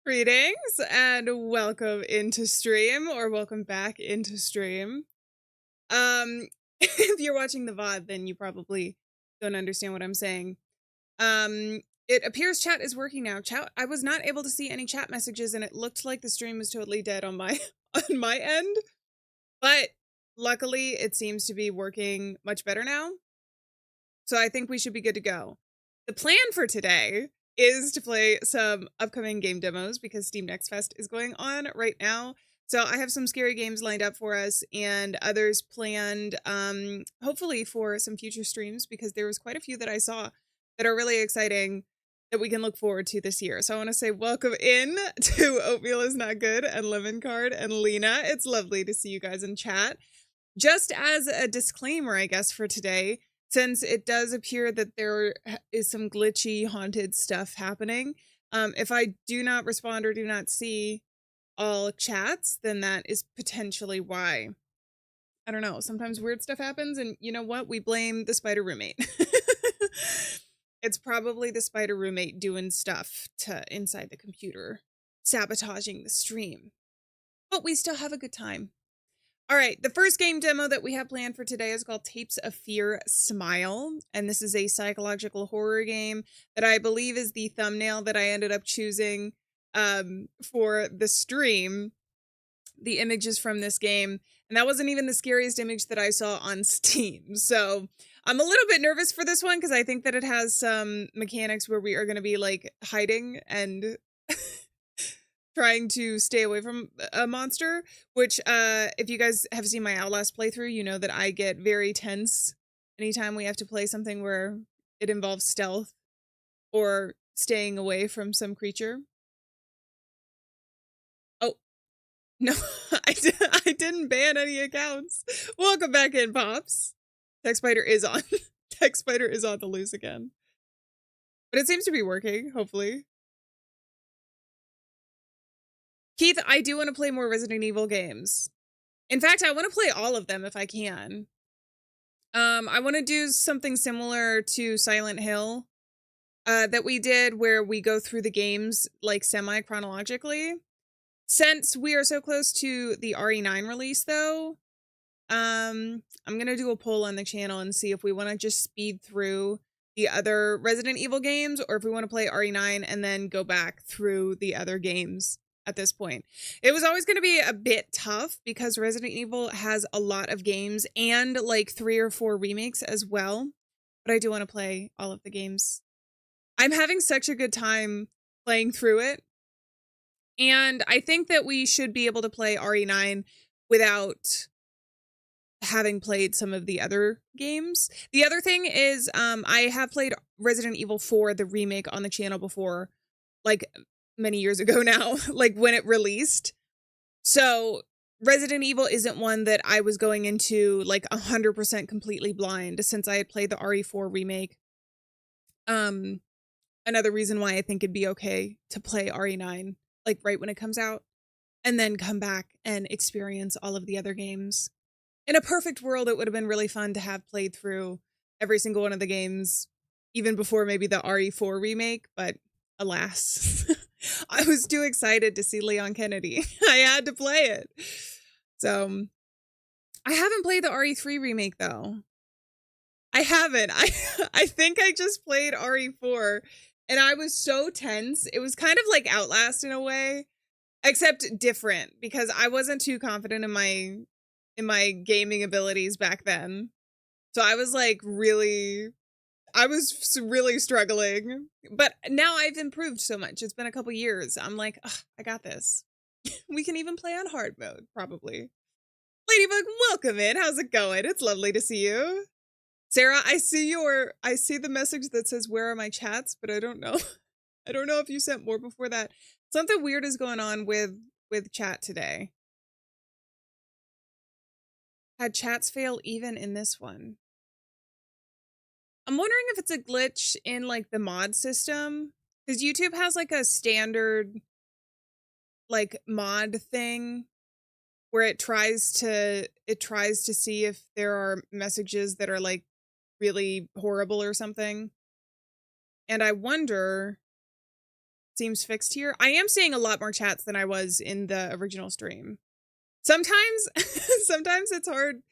Greetings and welcome into stream or welcome back into stream. If you're watching the VOD, then you probably don't understand what I'm saying. It appears chat is working now. Chat, I was not able to see any chat messages and it looked like the stream was totally dead on my on my end. But luckily it seems to be working much better now. So I think we should be good to go. The plan for today is to play some upcoming game demos because Steam Next Fest is going on right now. So I have some scary games lined up for us and others planned, hopefully for some future streams because there was quite a few that I saw that are really exciting that we can look forward to this year. So I want to say welcome in to Oatmeal is Not Good and Lemon Card and Lena. It's lovely to see you guys in chat. Just as a disclaimer, I guess, for today, since it does appear that there is some glitchy, haunted stuff happening, if I do not respond or do not see all chats, then that is potentially why. I don't know. Sometimes weird stuff happens, and you know what? We blame the spider roommate. It's probably the spider roommate doing stuff to inside the computer, sabotaging the stream. But we still have a good time. All right, the first game demo that we have planned for today is called Tapes of Fear Smile, and this is a psychological horror game that I believe is the thumbnail that I ended up choosing for the stream, the images from this game, and that wasn't even the scariest image that I saw on Steam, so I'm a little bit nervous for this one because I think that it has some mechanics where we are going to be like hiding and trying to stay away from a monster, which if you guys have seen my Outlast playthrough, you know that I get very tense anytime we have to play something where it involves stealth or staying away from some creature. Oh, no, I didn't ban any accounts. Welcome back in, Pops. Tech Spider is on. Tech Spider is on the loose again. But it seems to be working, hopefully. Keith, I do want to play more Resident Evil games. In fact, I want to play all of them if I can. I want to do something similar to Silent Hill that we did where we go through the games like semi-chronologically. Since we are so close to the RE9 release though, I'm going to do a poll on the channel and see if we want to just speed through the other Resident Evil games or if we want to play RE9 and then go back through the other games. At this point, it was always going to be a bit tough because Resident Evil has a lot of games and like 3 or 4 remakes as well. But I do want to play all of the games. I'm having such a good time playing through it. And I think that we should be able to play RE9 without having played some of the other games. The other thing is I have played Resident Evil 4, the remake, on the channel before, like many years ago now, like when it released. So Resident Evil isn't one that I was going into like 100% completely blind since I had played the RE4 remake. Another reason why I think it'd be okay to play RE9 like right when it comes out and then come back and experience all of the other games. In a perfect world, it would have been really fun to have played through every single one of the games even before maybe the RE4 remake, but alas. I was too excited to see Leon Kennedy. I had to play it. So I haven't played the RE3 remake though. I haven't. I think I just played RE4 and I was so tense. It was kind of like Outlast in a way, except different because I wasn't too confident in my gaming abilities back then. So I was like really struggling, but now I've improved so much. It's been a couple years. I'm like, I got this. We can even play on hard mode, probably. Ladybug, welcome in. How's it going? It's lovely to see you. Sarah, I see the message that says, where are my chats? But I don't know. I don't know if you sent more before that. Something weird is going on with chat today. Had chats fail even in this one? I'm wondering if it's a glitch in like the mod system because YouTube has like a standard like mod thing where it tries to see if there are messages that are like really horrible or something. And I wonder seems fixed here. I am seeing a lot more chats than I was in the original stream. Sometimes, sometimes it's hard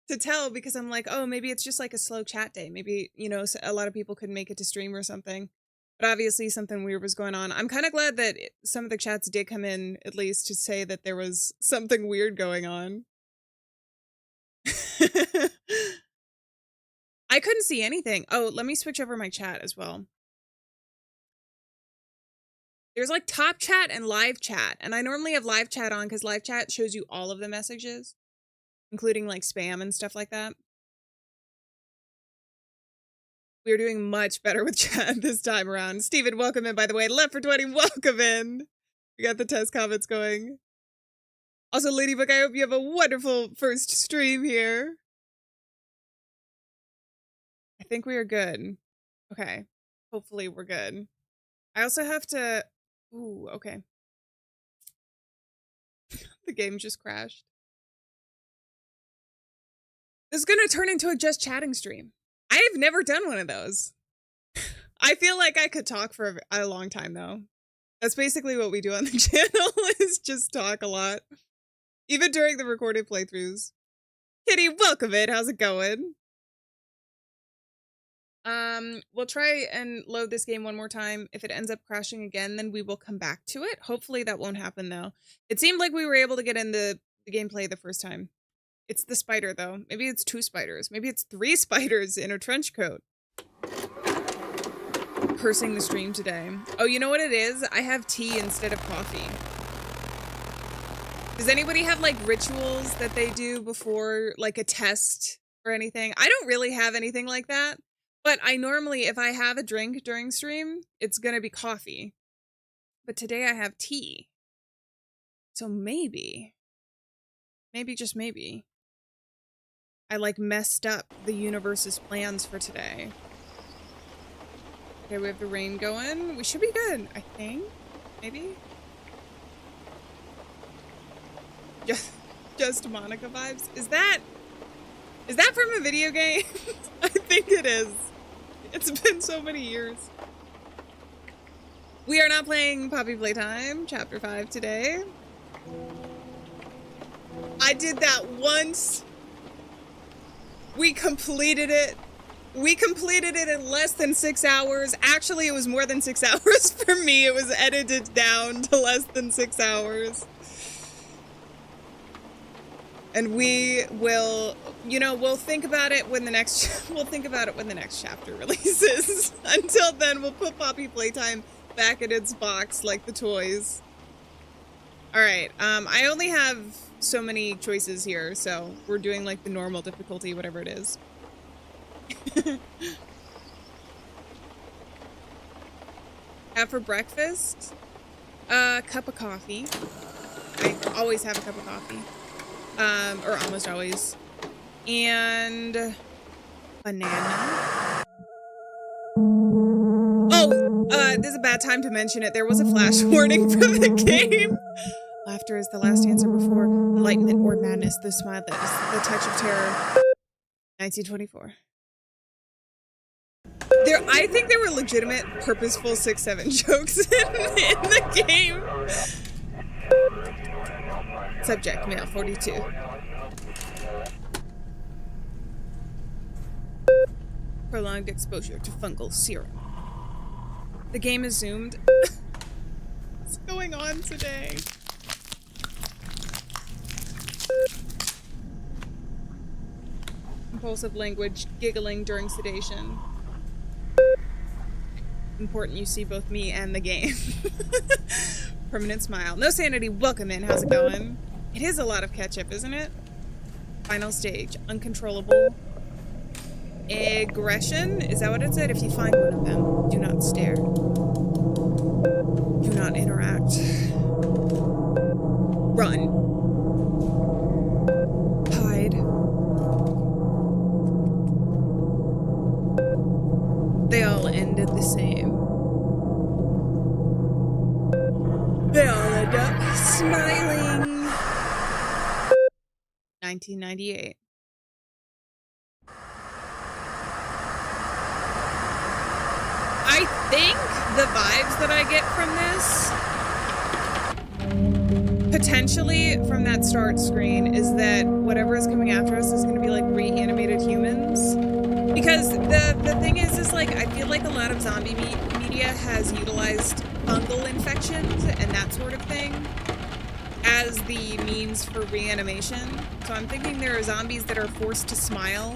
to tell because I'm like, oh, maybe it's just like a slow chat day. Maybe, you know, a lot of people couldn't make it to stream or something. But obviously something weird was going on. I'm kind of glad that some of the chats did come in, at least to say that there was something weird going on. I couldn't see anything. Oh, let me switch over my chat as well. There's like top chat and live chat. And I normally have live chat on because live chat shows you all of the messages, including like spam and stuff like that. We're doing much better with chat this time around. Steven, welcome in, by the way. Left for 20, welcome in. We got the test comments going. Also, Ladybug, I hope you have a wonderful first stream here. I think we are good. Okay. Hopefully we're good. I also have to... Ooh, okay. The game just crashed. This is gonna turn into a just chatting stream. I've never done one of those. I feel like I could talk for a long time, though. That's basically what we do on the channel, is just talk a lot. Even during the recorded playthroughs. Kitty, welcome in. How's it going? We'll try and load this game one more time. If it ends up crashing again, then we will come back to it. Hopefully that won't happen, though. It seemed like we were able to get in the gameplay the first time. It's the spider, though. Maybe it's 2 spiders. Maybe it's 3 spiders in a trench coat. Cursing the stream today. Oh, you know what it is? I have tea instead of coffee. Does anybody have, like, rituals that they do before, like, a test or anything? I don't really have anything like that. But I normally, if I have a drink during stream, it's gonna be coffee. But today I have tea. So maybe, just maybe, I like messed up the universe's plans for today. Okay, we have the rain going. We should be good, I think. Maybe? Just Monica vibes? Is that from a video game? I think it is. It's been so many years. We are not playing Poppy Playtime, Chapter 5 today. I did that once. We completed it. We completed it in less than 6 hours. Actually, it was more than 6 hours for me. It was edited down to less than 6 hours. And we will, you know, we'll think about it when the next chapter releases. Until then, we'll put Poppy Playtime back in its box like the toys. All right, I only have so many choices here, so we're doing like the normal difficulty, whatever it is. Have for breakfast, a cup of coffee. I always have a cup of coffee. Or almost always. And banana. Oh, this is a bad time to mention it. There was a flash warning for the game. Laughter is the last answer before enlightenment or madness. The smile that is the touch of terror. 1924. I think there were legitimate, purposeful 6-7 jokes in the game. Subject, male, 42. Prolonged exposure to fungal serum. The game is zoomed. What's going on today? Impulsive language, giggling during sedation. Important you see both me and the game. Permanent smile. No sanity, welcome in. How's it going? It is a lot of ketchup, isn't it? Final stage. Uncontrollable. Aggression? Is that what it said? If you find one of them, do not stare. Do not interact. Run. Hide. They all ended the same. They all end up smiling. 1998. I think the vibes that I get from this, potentially from that start screen, is that whatever is coming after us is going to be like reanimated humans. Because the thing is like, I feel like a lot of zombie media has utilized fungal infections and that sort of thing as the means for reanimation. So I'm thinking there are zombies that are forced to smile.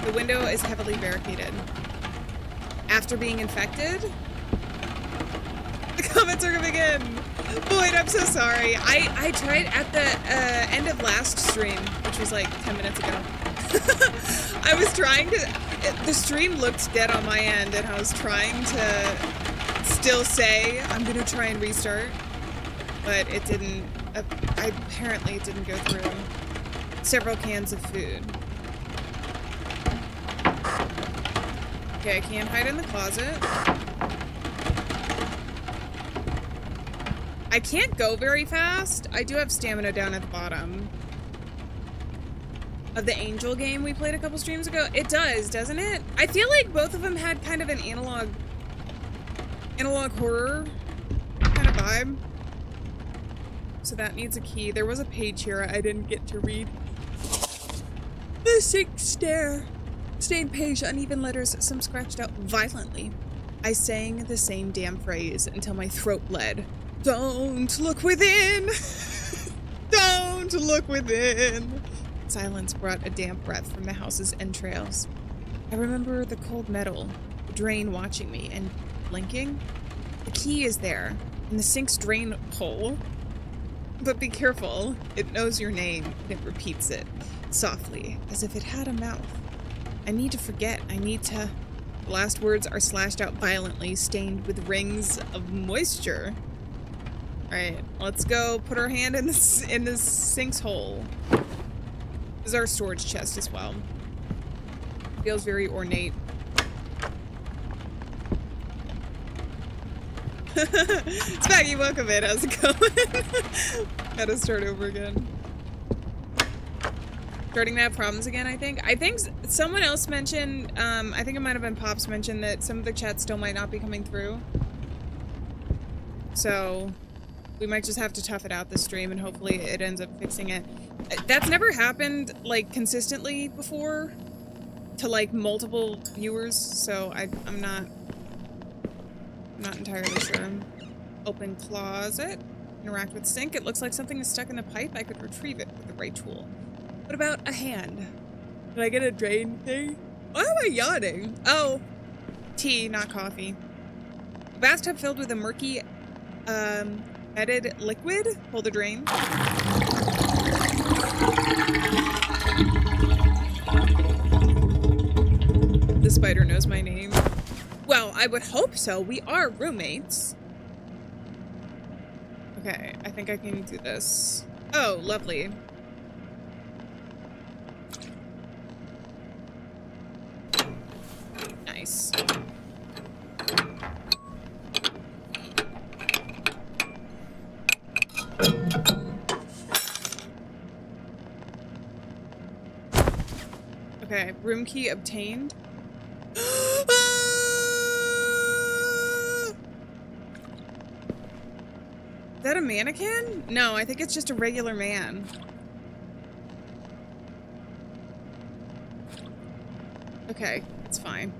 The window is heavily barricaded. After being infected? The comments are coming in. Boyd, I'm so sorry. I tried at the end of last stream, which was like 10 minutes ago. I was trying to... The stream looked dead on my end, and I was trying to still say, I'm gonna try and restart. But it didn't... apparently it didn't go through. Several cans of food. Okay, I can't hide in the closet. I can't go very fast. I do have stamina down at the bottom. Of the Angel game we played a couple streams ago. It does, doesn't it? I feel like both of them had kind of an analog horror kind of vibe. So that needs a key. There was a page here I didn't get to read. The sixth stair. Stained page, uneven letters, some scratched out violently. I sang the same damn phrase until my throat bled. Don't look within! Don't look within! Silence brought a damp breath from the house's entrails. I remember the cold metal, the drain watching me, and blinking. The key is there, in the sink's drain hole. But be careful, it knows your name, and it repeats it, softly, as if it had a mouth. I need to forget, I need to... The last words are slashed out violently, stained with rings of moisture. Alright, let's go put our hand in this sink's hole. This is our storage chest as well. Feels very ornate. Spaggy, welcome in. How's it going? Gotta start over again. Starting to have problems again, I think. I think someone else mentioned, I think it might have been Pops mentioned that some of the chat still might not be coming through. So... we might just have to tough it out this stream, and hopefully it ends up fixing it. That's never happened, like, consistently before to, like, multiple viewers, so I'm not entirely sure. Open closet. Interact with sink. It looks like something is stuck in the pipe. I could retrieve it with the right tool. What about a hand? Did I get a drain thing? Why am I yawning? Oh, tea, not coffee. A bathtub filled with a murky, fetid liquid. Pull the drain. The spider knows my name. Well, I would hope so. We are roommates. Okay, I think I can do this. Oh, lovely. Nice. Okay, room key obtained. Is that a mannequin? No, I think it's just a regular man. Okay, it's fine.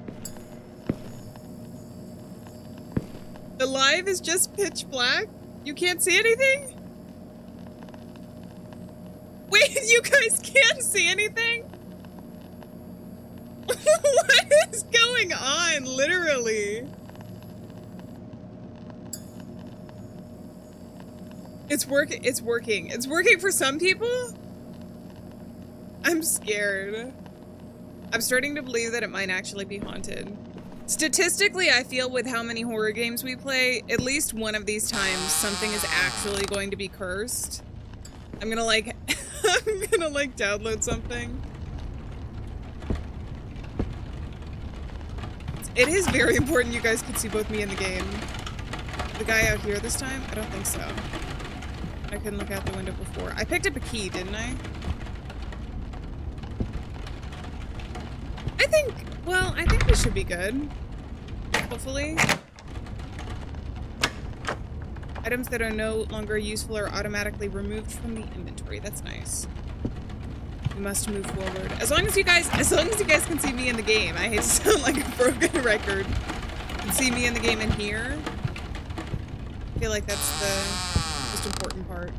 The live is just pitch black? You can't see anything? Wait, you guys can't see anything? What is going on, literally? It's working. It's working. It's working for some people? I'm scared. I'm starting to believe that it might actually be haunted. Statistically, I feel with how many horror games we play, at least one of these times something is actually going to be cursed. I'm gonna like, I'm gonna like download something. It is very important you guys can see both me and the game. The guy out here this time? I don't think so. I couldn't look out the window before. I picked up a key, didn't I? I think we should be good. Hopefully. Items that are no longer useful are automatically removed from the inventory. That's nice. We must move forward. As long as you guys can see me in the game. I hate to sound like a broken record. You can see me in the game and here. I feel like that's the most important part.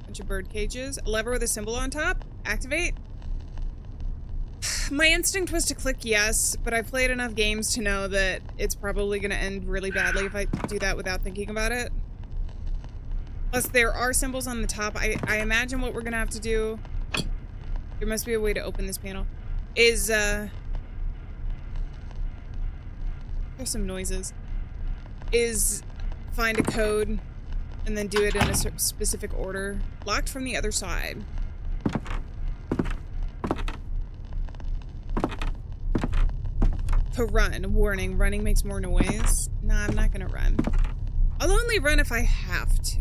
Bunch of bird cages. A lever with a symbol on top. Activate. My instinct was to click yes, but I've played enough games to know that it's probably going to end really badly if I do that without thinking about it. Plus, there are symbols on the top. I imagine what we're going to have to do, there must be a way to open this panel, is, there's some noises, is find a code and then do it in a specific order. Locked from the other side. To run. Warning, running makes more noise. Nah, I'm not gonna run. I'll only run if I have to.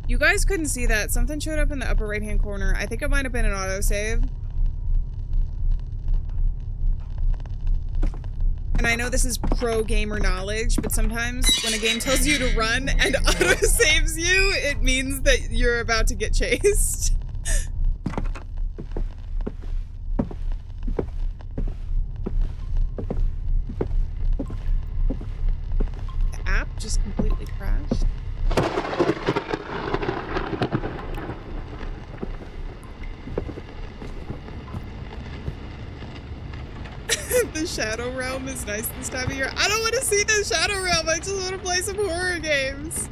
You guys couldn't see that. Something showed up in the upper right-hand corner. I think it might have been an autosave. And I know this is pro-gamer knowledge, but sometimes when a game tells you to run and autosaves you, it means that you're about to get chased. Just completely crashed. The Shadow Realm is nice this time of year. I don't want to see the Shadow Realm. I just want to play some horror games.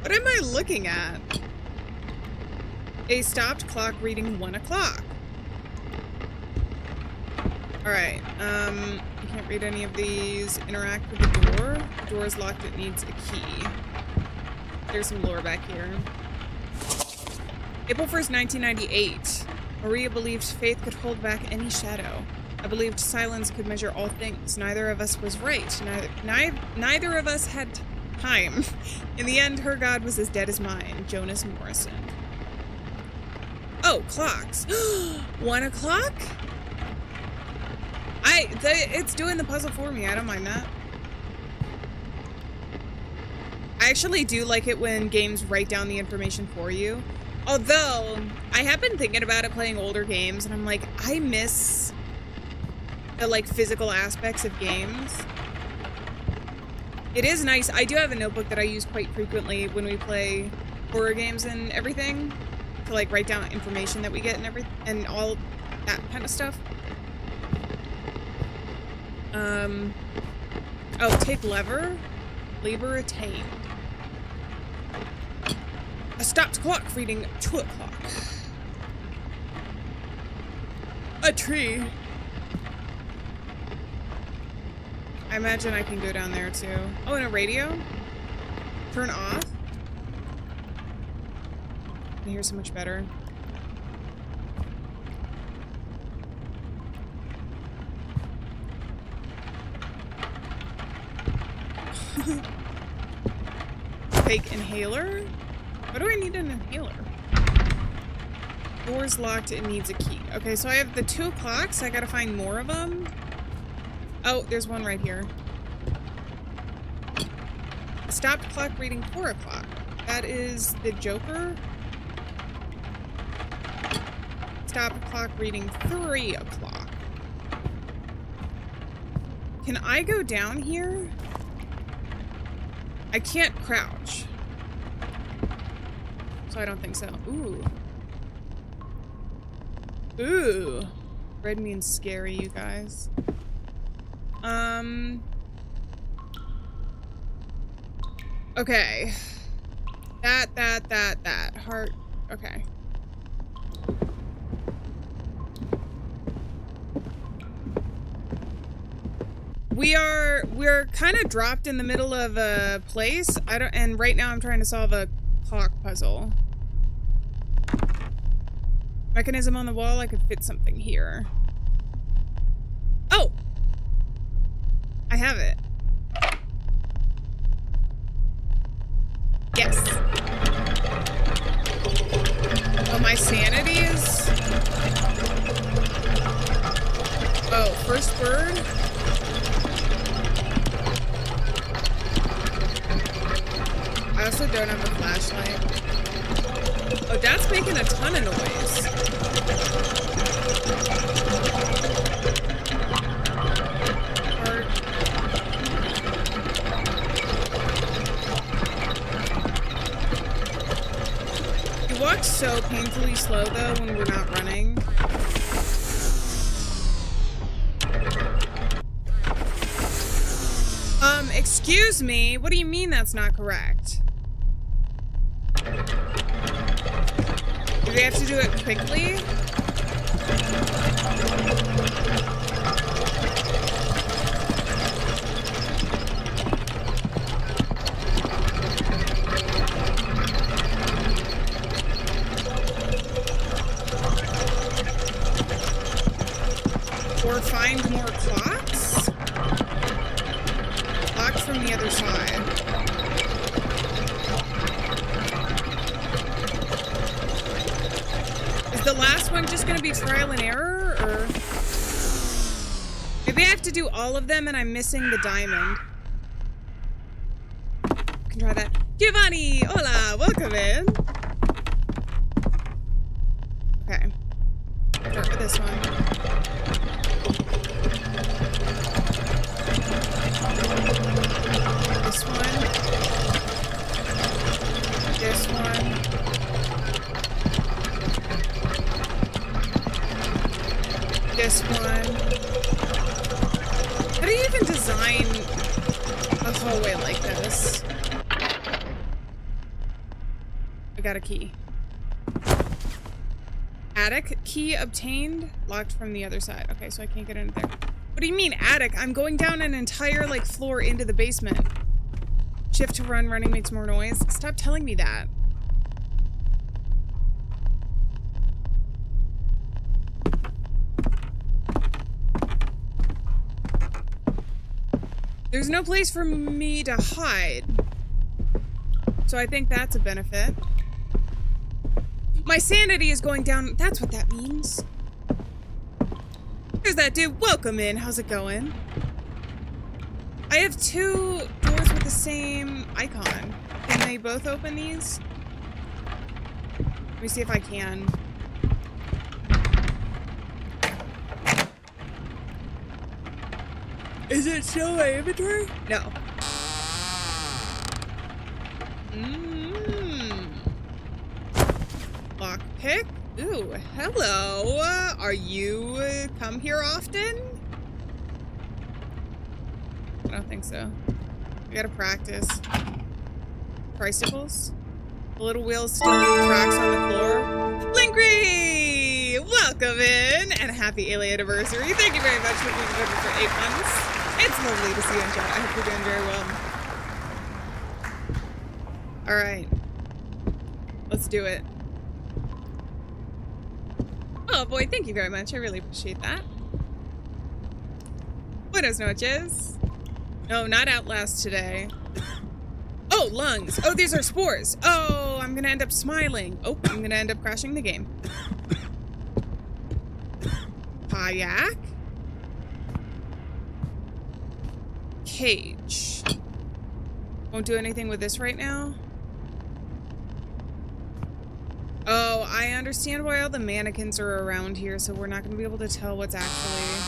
What am I looking at? A stopped clock reading 1 o'clock. Alright, I can't read any of these. Interact with the door. The door is locked, it needs a key. There's some lore back here. April 1st, 1998. Maria believed faith could hold back any shadow. I believed silence could measure all things. Neither of us was right. Neither of us had time. In the end, her God was as dead as mine. Jonas Morrison. Oh, clocks. 1 o'clock? It's doing the puzzle for me. I don't mind that. I actually do like it when games write down the information for you. Although, I have been thinking about it playing older games, and I'm like, I miss the, like, physical aspects of games. It is nice. I do have a notebook that I use quite frequently when we play horror games and everything, to, like, write down information that we get and everything, and all that kind of stuff. Oh, take lever. Lever attained. A stopped clock reading 2 o'clock. A tree. I imagine I can go down there too. Oh, and a radio? Turn off? I can hear so much better. Fake inhaler? What do I need an inhaler? Door's locked, it needs a key. Okay, so I have the 2 o'clocks. I gotta find more of them. Oh, there's one right here. A stopped clock reading 4 o'clock. That is the Joker. Stopped clock reading 3 o'clock. Can I go down here? I can't crouch. So I don't think so. Ooh. Ooh. Red means scary, you guys. Okay. That. Heart. Okay. We're kind of dropped in the middle of a place. And right now I'm trying to solve a clock puzzle. Mechanism on the wall, I could fit something here. Oh! I have it. Yes. Oh, my sanity is Oh, first bird? I also don't have a flashlight. Oh, that's making a ton of noise. You walk so painfully slow, though, when we're not running. Excuse me? What do you mean that's not correct? Do we have to do it quickly? Or find more clocks? Locked from the other side. Is the last one just gonna be trial and error, or maybe I have to do all of them and I'm missing the diamond? I can try that. Giovanni! Hola! Welcome in! Okay. Start with this one. This one. This one. This one. How do you even design a hallway like this? I got a key. Attic key obtained. Locked from the other side. Okay, so I can't get in there. What do you mean attic? I'm going down an entire, like, floor into the basement. Shift to run. Running makes more noise. Stop telling me that. There's no place for me to hide. So I think that's a benefit. My sanity is going down. That's what that means. There's that dude. Welcome in. How's it going? I have two doors with the same icon. Can they both open these? Let me see if I can. Is it still my inventory? No. Lockpick? Ooh, hello. Are you come here often? I don't think so. We gotta practice. Tricycles? The little wheels still leave tracks on the floor. Lingry! Welcome in! And happy Alien anniversary. Thank you very much for being with me for 8 months. It's lovely to see you in chat. I hope you're doing very well. Alright. Let's do it. Oh boy, thank you very much. I really appreciate that. Buenos noches. No, not Outlast today. Oh, lungs. Oh, these are spores. Oh, I'm gonna end up smiling. Oh, I'm gonna end up crashing the game. Kayak. Cage. Won't do anything with this right now. Oh, I understand why all the mannequins are around here, so we're not going to be able to tell what's actually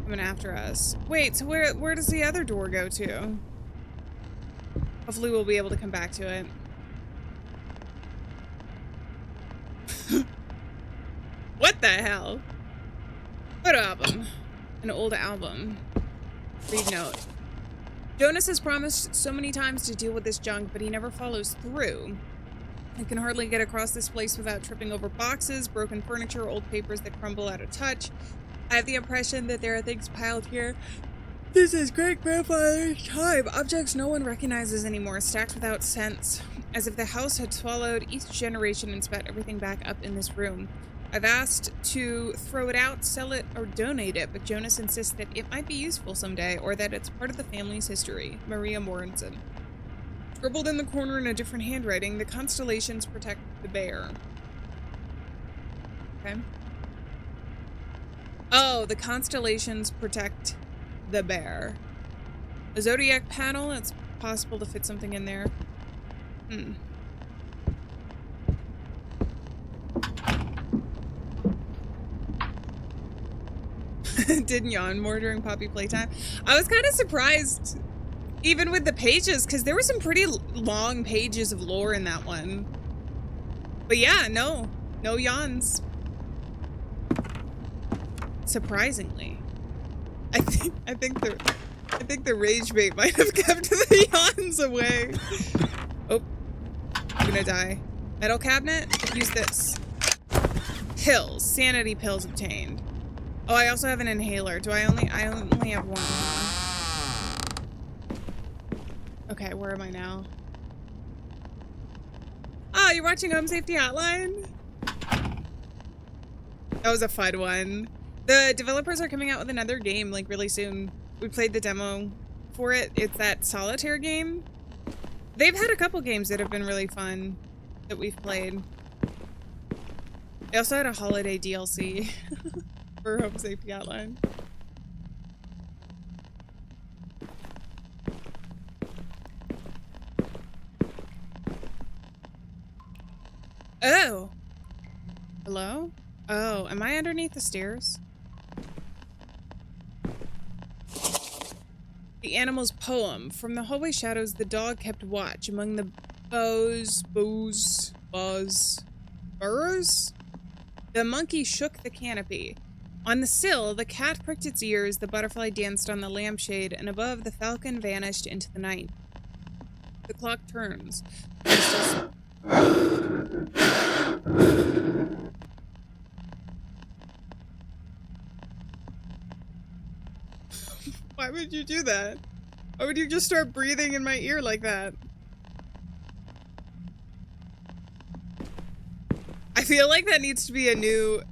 coming after us. Wait, so where does the other door go to? Hopefully we'll be able to come back to it. What the hell? Photo album. An old album. Read note. Jonas has promised so many times to deal with this junk, but he never follows through. I can hardly get across this place without tripping over boxes, broken furniture, old papers that crumble at a touch. I have the impression that there are things piled here. This is great-grandfather's time. Objects no one recognizes anymore, stacked without sense. As if the house had swallowed each generation and spat everything back up in this room. I've asked to throw it out, sell it, or donate it, but Jonas insists that it might be useful someday, or that it's part of the family's history. Maria Morenson. Scribbled in the corner in a different handwriting, the constellations protect the bear. Okay. Oh, the constellations protect the bear. A zodiac panel, it's possible to fit something in there. Didn't yawn more during Poppy playtime. I was kind of surprised, even with the pages, because there were some pretty long pages of lore in that one. But yeah, no yawns. Surprisingly, I think the rage bait might have kept the yawns away. Oh, I'm gonna die. Metal cabinet. Use this. Pills. Sanity pills obtained. Oh, I also have an inhaler. I only have one. Okay, where am I now? Oh, you're watching Home Safety Hotline? That was a fun one. The developers are coming out with another game, like, really soon. We played the demo for it. It's that solitaire game. They've had a couple games that have been really fun that we've played. They also had a holiday DLC for Home Safety Hotline. Oh! Hello? Oh, am I underneath the stairs? The animal's poem. From the hallway shadows, the dog kept watch among the burrows? The monkey shook the canopy. On the sill, the cat pricked its ears, the butterfly danced on the lampshade, and above, the falcon vanished into the night. The clock turns. Why would you do that? Why would you just start breathing in my ear like that? I feel like that needs to be a new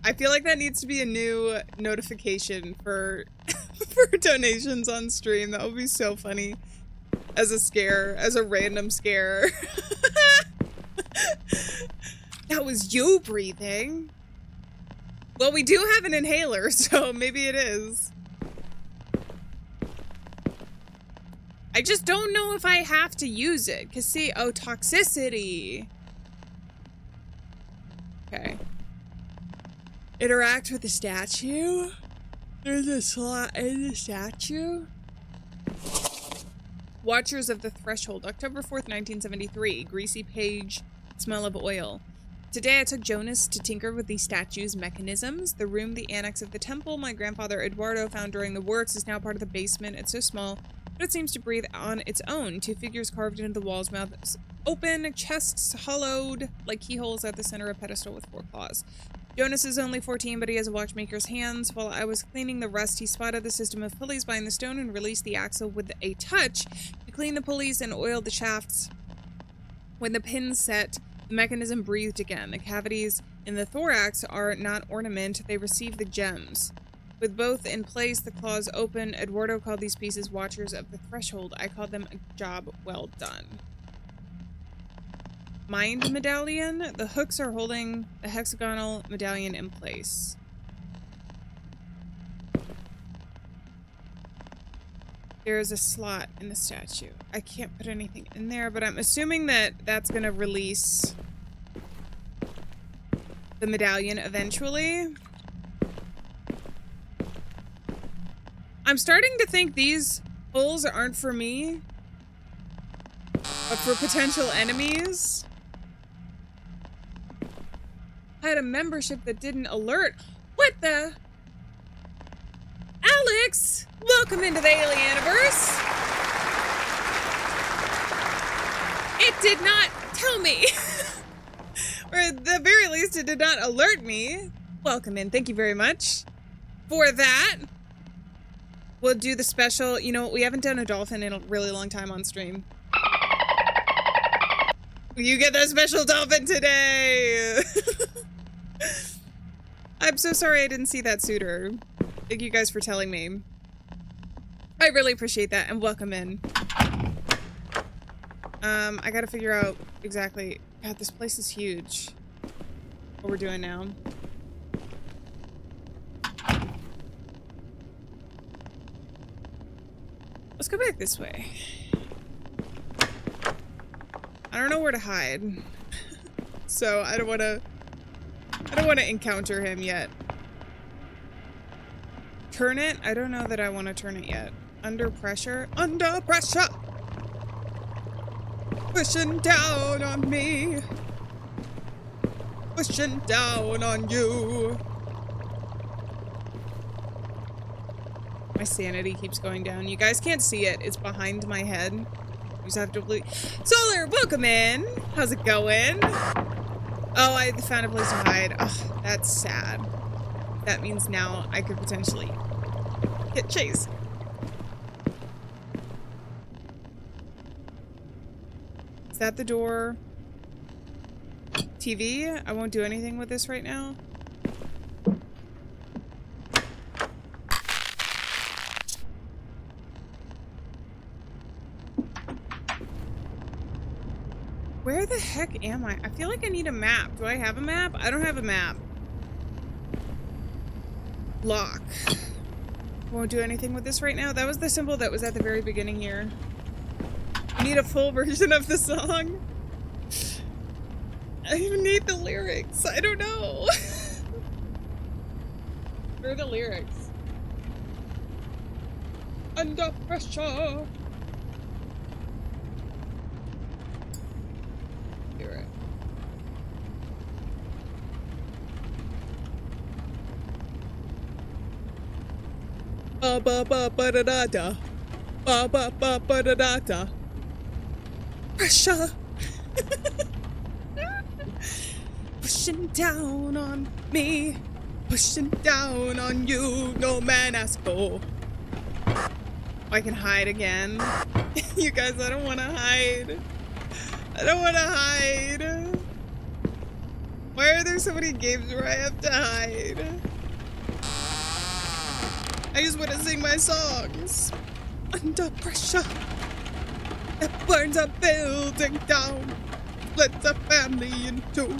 notification for for donations on stream. That would be so funny. As a scare, as a random scare. That was you breathing. Well, we do have an inhaler, so maybe it is. I just don't know if I have to use it. Because see, oh, toxicity. Okay. Interact with the statue. There's a slot in the statue. Watchers of the Threshold, October 4th, 1973. Greasy page, smell of oil. Today I took Jonas to tinker with the statue's mechanisms. The room, the annex of the temple my grandfather Eduardo found during the works, is now part of the basement. It's so small, but it seems to breathe on its own. Two figures carved into the walls, mouths open, chests hollowed like keyholes at the center of a pedestal with 4 claws. Jonas is only 14, but he has a watchmaker's hands. While I was cleaning the rust, he spotted the system of pulleys behind the stone and released the axle with a touch to clean the pulleys and oil the shafts. When the pins set, the mechanism breathed again. The cavities in the thorax are not ornament, they receive the gems. With both in place, the claws open. Eduardo called these pieces Watchers of the Threshold. I called them a job well done. Mind medallion. The hooks are holding the hexagonal medallion in place. There is a slot in the statue. I can't put anything in there, but I'm assuming that that's going to release the medallion eventually. I'm starting to think these holes aren't for me, but for potential enemies. I had a membership that didn't alert. What the? Alex! Welcome into the Alieanniverse! It did not tell me. Or at the very least, it did not alert me. Welcome in. Thank you very much for that. We'll do the special. You know, we haven't done a dolphin in a really long time on stream. You get that special dolphin today. I'm so sorry I didn't see that suitor. Thank you guys for telling me. I really appreciate that, and welcome in. I gotta figure out exactly. God, this place is huge. What we're doing now. Let's go back this way. I don't know where to hide. So I don't want to encounter him yet. Turn it? I don't know that I want to turn it yet. Under pressure? Under pressure! Pushing down on me. Pushing down on you. My sanity keeps going down. You guys can't see it. It's behind my head. You just have to believe. Solar, welcome in. How's it going? Oh, I found a place to hide. Oh, that's sad. That means now I could potentially get chased. Is that the door? TV? I won't do anything with this right now. Where the heck am I? I feel like I need a map. Do I have a map? I don't have a map. Lock. Won't do anything with this right now. That was the symbol that was at the very beginning here. I need a full version of the song. I even need the lyrics. I don't know. Where are the lyrics? Under pressure. Ba ba ba ba da da da. Ba ba ba ba da da da. Pressure. Pushing down on me. Pushing down on you. No man asked for. I can hide again. You guys, I don't want to hide. I don't want to hide. Why are there so many games where I have to hide? I just want to sing my songs. Under pressure that burns a building down, splits a family in two.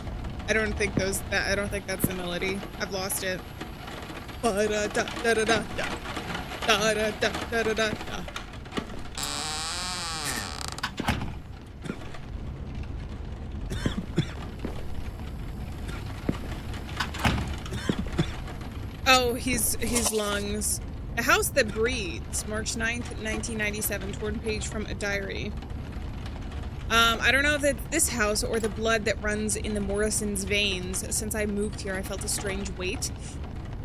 I don't think that's the melody. I've lost it. Ba da da da da da da da da da da da. Oh, his lungs. A House That Breathes, March 9th, 1997, torn page from a diary. I don't know if it's this house or the blood that runs in the Morrisons' veins. Since I moved here, I felt a strange weight.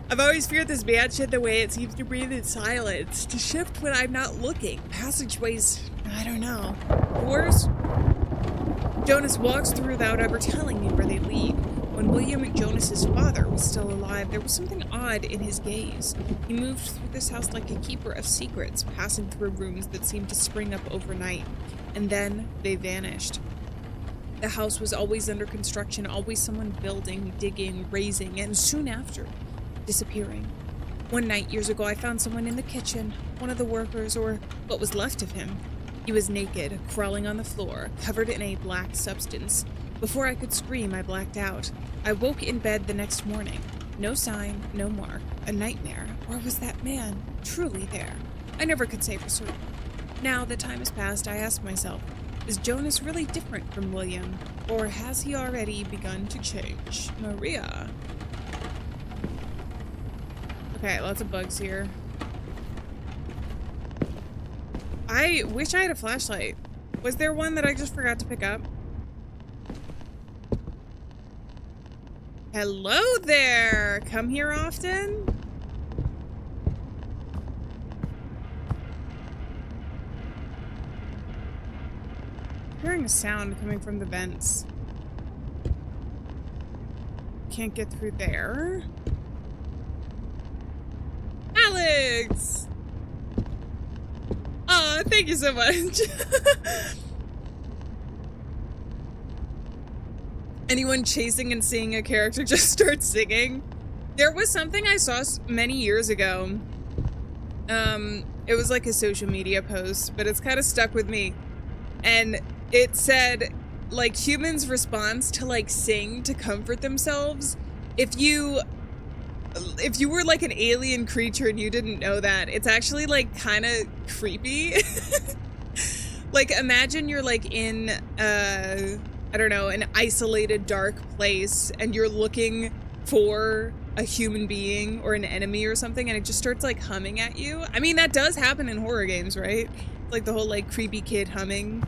I've always feared this bad shit the way it seems to breathe in silence, to shift when I'm not looking. Passageways, I don't know. Doors? Jonas walks through without ever telling me where they lead. When William Jonas's father was still alive, there was something odd in his gaze. He moved through this house like a keeper of secrets, passing through rooms that seemed to spring up overnight, and then they vanished. The house was always under construction, always someone building, digging, raising, and soon after, disappearing. One night years ago, I found someone in the kitchen, one of the workers, or what was left of him. He was naked, crawling on the floor, covered in a black substance. Before I could scream, I blacked out. I woke in bed the next morning. No sign, no mark. A nightmare. Or was that man truly there? I never could say for certain. Now that time has passed, I ask myself, is Jonas really different from William? Or has he already begun to change? Maria. Okay, lots of bugs here. I wish I had a flashlight. Was there one that I just forgot to pick up? Hello there! Come here often? I'm hearing a sound coming from the vents. Can't get through there. Alex! Aw, thank you so much. Anyone chasing and seeing a character just start singing. There was something I saw many years ago. It was like a social media post, but it's kind of stuck with me. And it said, like, humans' response to, like, sing to comfort themselves. If you if you were like an alien creature and you didn't know that, it's actually like kind of creepy. Like imagine you're like in, I don't know, an isolated dark place and you're looking for a human being or an enemy or something and it just starts like humming at you. I mean, that does happen in horror games, right? It's like the whole like creepy kid humming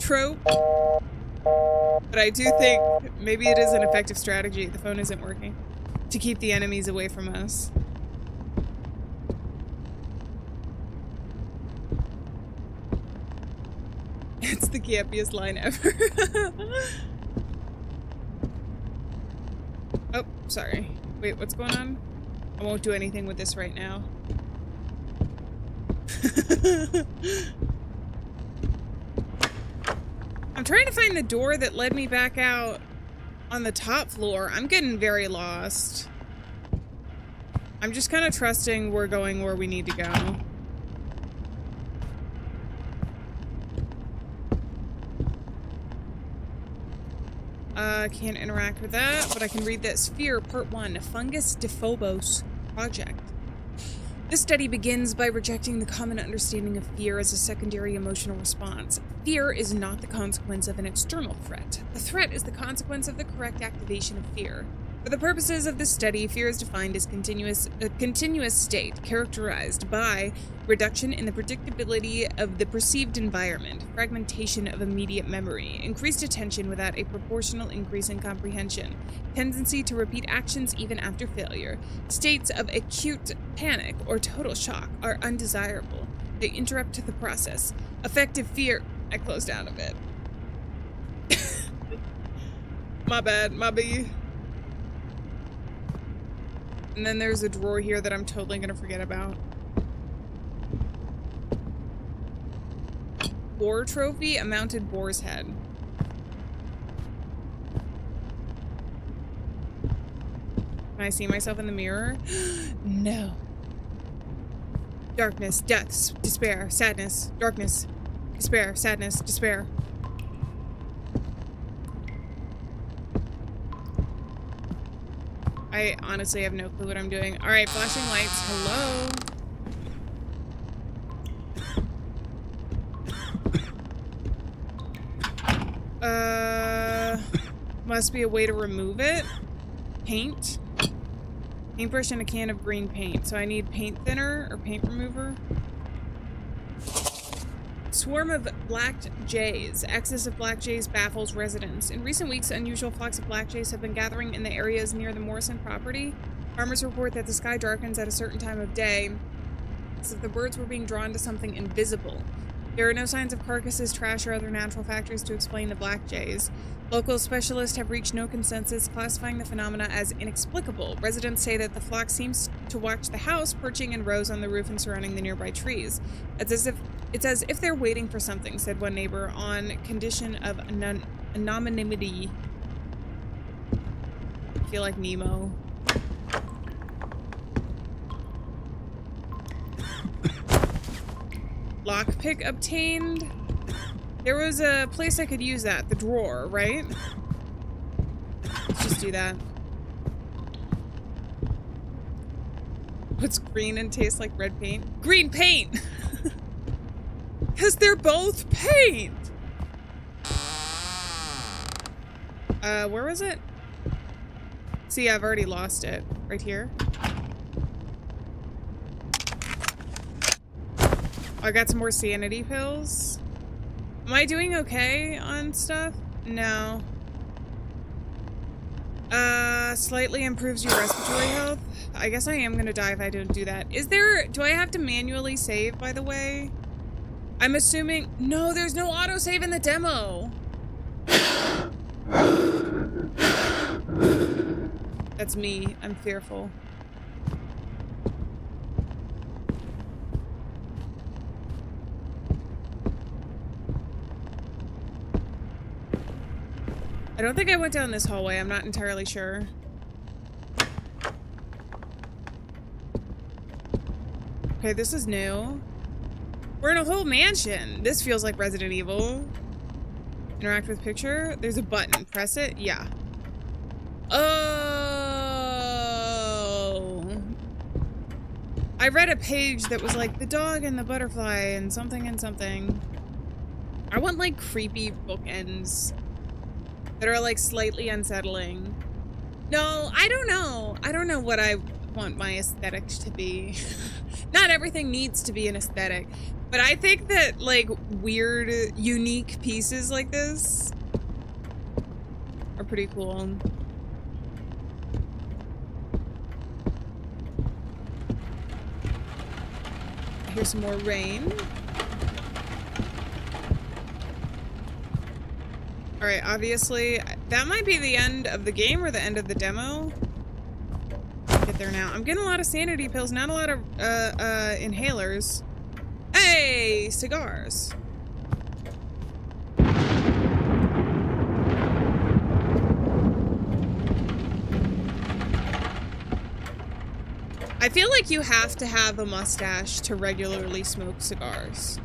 trope. But I do think maybe it is an effective strategy. The phone isn't working. To keep the enemies away from us. It's the campiest line ever. Oh, sorry. Wait, what's going on? I won't do anything with this right now. I'm trying to find the door that led me back out on the top floor. I'm getting very lost. I'm just kind of trusting we're going where we need to go. Can't interact with that, but I can read this. Fear, Part 1, Fungus Dephobos Project. This study begins by rejecting the common understanding of fear as a secondary emotional response. Fear is not the consequence of an external threat. The threat is the consequence of the correct activation of fear. For the purposes of this study, fear is defined as a continuous state characterized by reduction in the predictability of the perceived environment, fragmentation of immediate memory, increased attention without a proportional increase in comprehension, tendency to repeat actions even after failure. States of acute panic or total shock are undesirable. They interrupt the process. Affective fear... I closed down a bit. My bad, my B. And then there's a drawer here that I'm totally gonna forget about. Boar trophy, a mounted boar's head. Can I see myself in the mirror? No. Darkness, death, despair, sadness, darkness, despair, sadness, despair. I honestly have no clue what I'm doing. All right, flashing lights. Hello. Must be a way to remove it. Paint. Paintbrush and a can of green paint. So I need paint thinner or paint remover. Swarm of black jays. Excess of black jays baffles residents. In recent weeks, unusual flocks of black jays have been gathering in the areas near the Morrison property. Farmers report that the sky darkens at a certain time of day, as if the birds were being drawn to something invisible. There are no signs of carcasses, trash, or other natural factors to explain the black jays. Local specialists have reached no consensus, classifying the phenomena as inexplicable. Residents say that the flock seems to watch the house, perching in rows on the roof and surrounding the nearby trees. It's as if they're waiting for something, said one neighbor, on condition of anonymity. I feel like Nemo. Lockpick obtained. There was a place I could use that. The drawer, right? Let's just do that. What's green and tastes like red paint? Green paint! Because they're both paint! Where was it? See, I've already lost it. Right here. I got some more sanity pills. Am I doing okay on stuff? No. Slightly improves your respiratory health. I guess I am gonna die if I don't do that. Do I have to manually save, by the way? I'm assuming, no, there's no autosave in the demo. That's me, I'm fearful. I don't think I went down this hallway. I'm not entirely sure. Okay, this is new. We're in a whole mansion. This feels like Resident Evil. Interact with picture. There's a button. Press it. Yeah. Oh. I read a page that was like the dog and the butterfly and something and something. I want like creepy bookends that are like slightly unsettling. No, I don't know. I don't know what I want my aesthetic to be. Not everything needs to be an aesthetic, but I think that like weird, unique pieces like this are pretty cool. Here's some more rain. All right, obviously that might be the end of the game or the end of the demo. Get there now. I'm getting a lot of sanity pills, not a lot of inhalers. Hey, cigars. I feel like you have to have a mustache to regularly smoke cigars.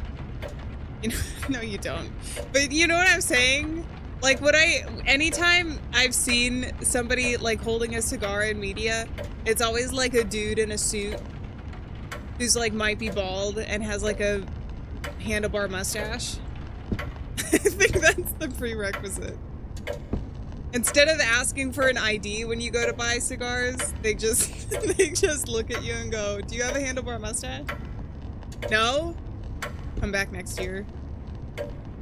You know, no, you don't. But you know what I'm saying? Like, anytime I've seen somebody like holding a cigar in media, it's always like a dude in a suit who's like might be bald and has like a handlebar mustache. I think that's the prerequisite. Instead of asking for an ID when you go to buy cigars, they just look at you and go, "Do you have a handlebar mustache?" No? Come back next year.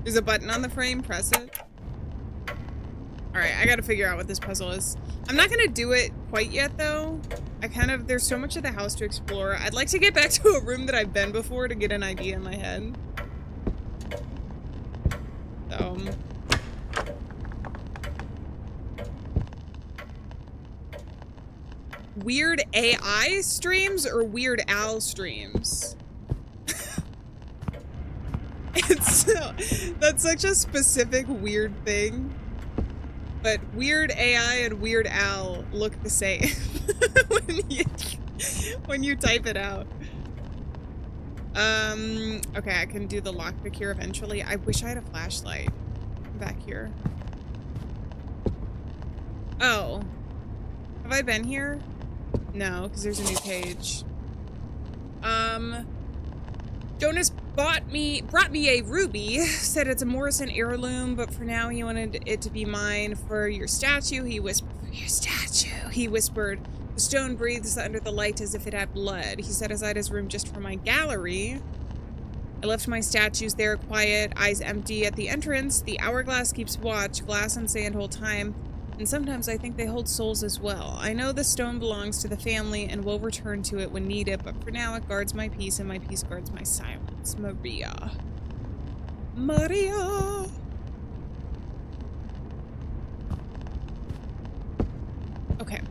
There's a button on the frame, press it. Alright, I gotta figure out what this puzzle is. I'm not gonna do it quite yet though. There's so much of the house to explore. I'd like to get back to a room that I've been before to get an idea in my head. So... Weird AI streams or Weird Al streams? That's such a specific weird thing. But Weird AI and Weird Al look the same when you type it out. Okay, I can do the lockpick here eventually. I wish I had a flashlight back here. Oh. Have I been here? No, because there's a new page. Jonas brought me a ruby, said it's a Morrison heirloom, but for now he wanted it to be mine for your statue. He whispered, the stone breathes under the light as if it had blood. He set aside his room just for my gallery. I left my statues there, quiet, eyes empty at the entrance. The hourglass keeps watch, glass and sand hold time. And sometimes I think they hold souls as well. I know the stone belongs to the family and will return to it when needed, but for now it guards my peace and my peace guards my silence. Maria. Maria! Okay.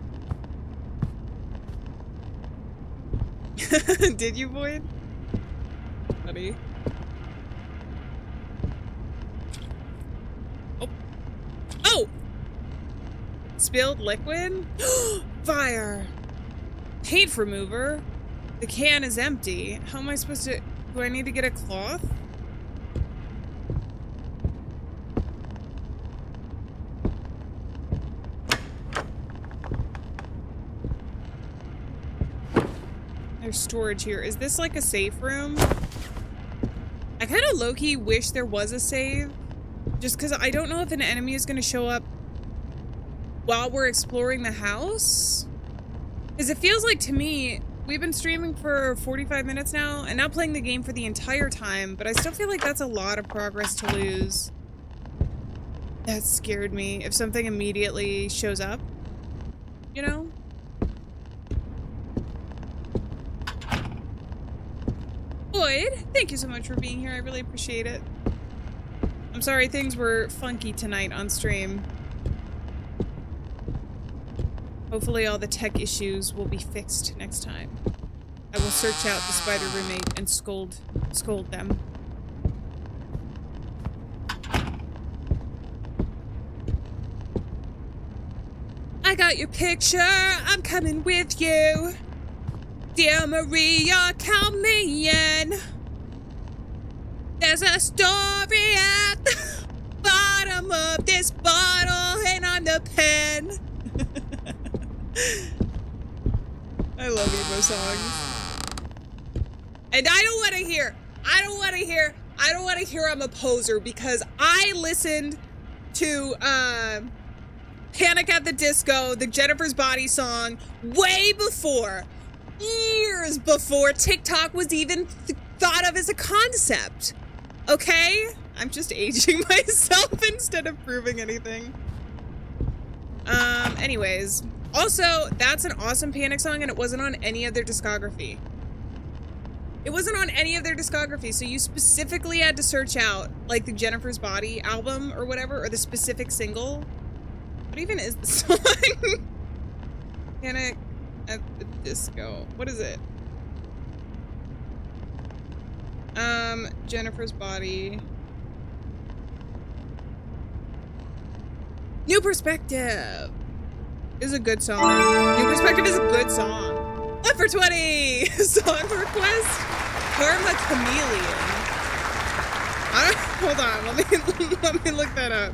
Did you, Void? Buddy. Oh! Oh! Spilled liquid? Fire! Paint remover? The can is empty. How am I supposed to... Do I need to get a cloth? There's storage here. Is this like a safe room? I kind of low-key wish there was a save. Just because I don't know if an enemy is going to show up while we're exploring the house. Because it feels like, to me, we've been streaming for 45 minutes now and not playing the game for the entire time, but I still feel like that's a lot of progress to lose. That scared me. If something immediately shows up, you know? Boyd, thank you so much for being here. I really appreciate it. I'm sorry things were funky tonight on stream. Hopefully all the tech issues will be fixed next time. I will search out the spider roommate and scold them. I got your picture, I'm coming with you. Dear Maria, count me in. There's a story at the bottom of this bottle and I'm the pen. I love emo songs. And I don't want to hear I'm a poser, because I listened to Panic at the Disco, the Jennifer's Body song, way before, years before TikTok was even thought of as a concept. Okay? I'm just aging myself instead of proving anything. Anyways. Also, that's an awesome Panic song, and it wasn't on any of their discography. It wasn't on any of their discography, so you specifically had to search out, like, the Jennifer's Body album or whatever, or the specific single. What even is the song? Panic at the Disco. What is it? Jennifer's Body. New Perspective is a good song. New Perspective is a good song. Up for 20! Song request? Karma Chameleon. Hold on, let me look that up.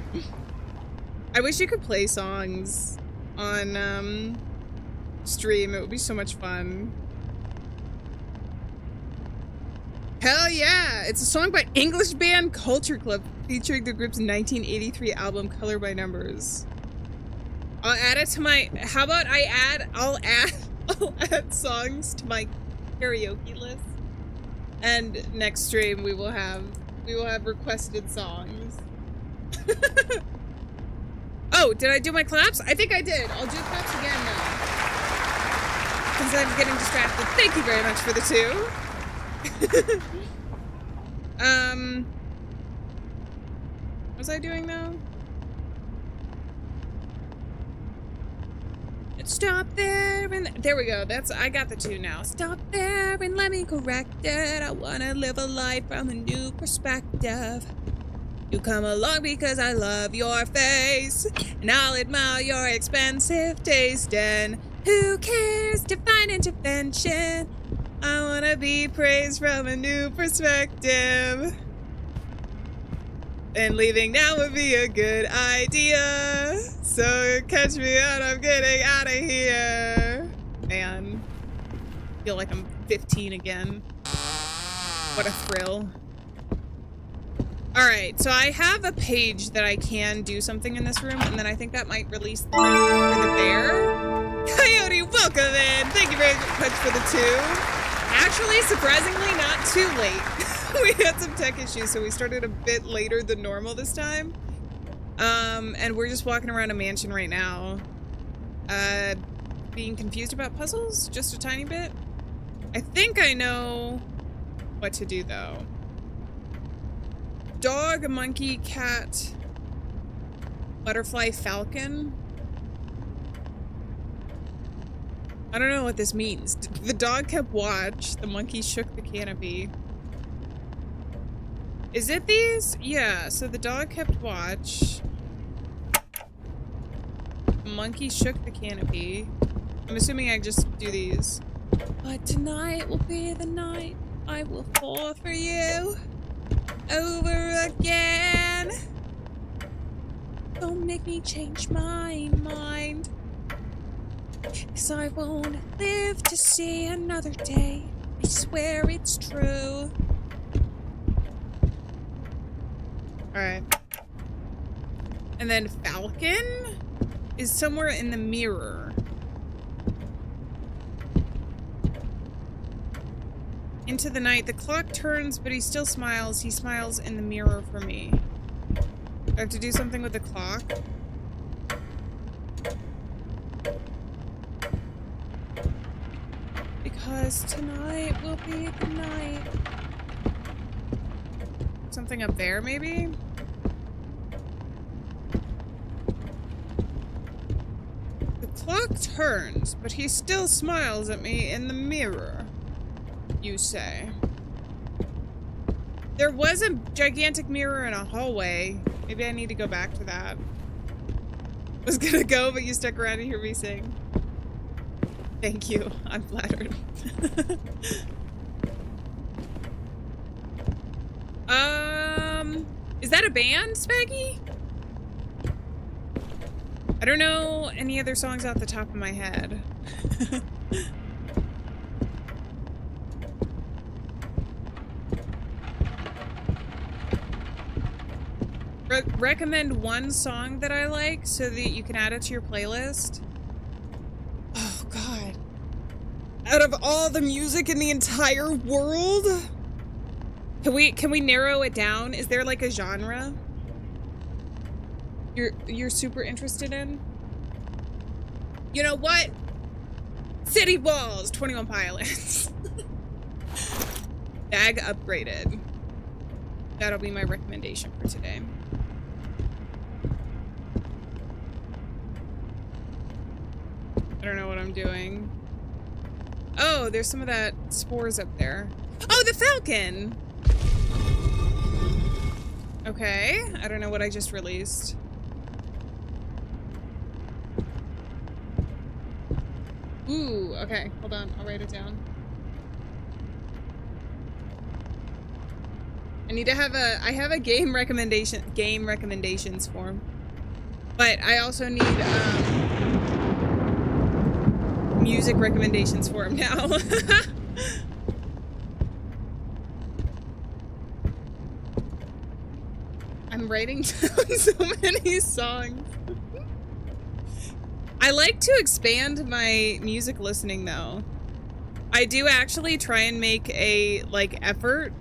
I wish you could play songs on stream. It would be so much fun. Hell yeah! It's a song by English band Culture Club featuring the group's 1983 album Color by Numbers. I'll add it to my, how about I'll add songs to my karaoke list. And next stream we will have requested songs. Oh, did I do my claps? I think I did. I'll do claps again now. Because I'm getting distracted. Thank you very much for the 2. What was I doing now? Stop there and there we go. I got the 2 now. Stop there and let me correct it. I wanna live a life from a new perspective. You come along because I love your face, and I'll admire your expensive taste. And who cares? Divine intervention. I wanna be praised from a new perspective. And leaving now would be a good idea. So catch me out, I'm getting out of here. Man, I feel like I'm 15 again. What a thrill. Alright, so I have a page that I can do something in this room, and then I think that might release the link for the bear. Coyote, welcome in! Thank you very much for the 2. Actually, surprisingly, not too late. We had some tech issues, so we started a bit later than normal this time. And we're just walking around a mansion right now. Being confused about puzzles, just a tiny bit. I think I know what to do, though. Dog, monkey, cat, butterfly, falcon. I don't know what this means. The dog kept watch. The monkey shook the canopy. Is it these? Yeah, so the dog kept watch. Monkey shook the canopy. I'm assuming I just do these. But tonight will be the night I will fall for you over again. Don't make me change my mind, 'cause I won't live to see another day. I swear it's true. Alright. And then falcon is somewhere in the mirror. Into the night. The clock turns, but he still smiles. He smiles in the mirror for me. I have to do something with the clock. Because tonight will be the night. Something up there, maybe? The clock turns, but he still smiles at me in the mirror, you say. There was a gigantic mirror in a hallway. Maybe I need to go back to that. I was gonna go, but you stuck around to hear me sing. Thank you. I'm flattered. Is that a band, Spaggy? I don't know any other songs off the top of my head. recommend one song that I like so that you can add it to your playlist. Oh God. Out of all the music in the entire world, can we narrow it down? Is there like a genre you're super interested in? You know what? City Walls, 21 Pilots. Bag upgraded. That'll be my recommendation for today. I don't know what I'm doing. Oh, there's some of that spores up there. Oh, the falcon! Okay, I don't know what I just released. Ooh, okay, hold on, I'll write it down. I need to have I have a game recommendations form. But I also need, music recommendations form now. I'm writing down so many songs. I like to expand my music listening though. I do actually try and make a effort.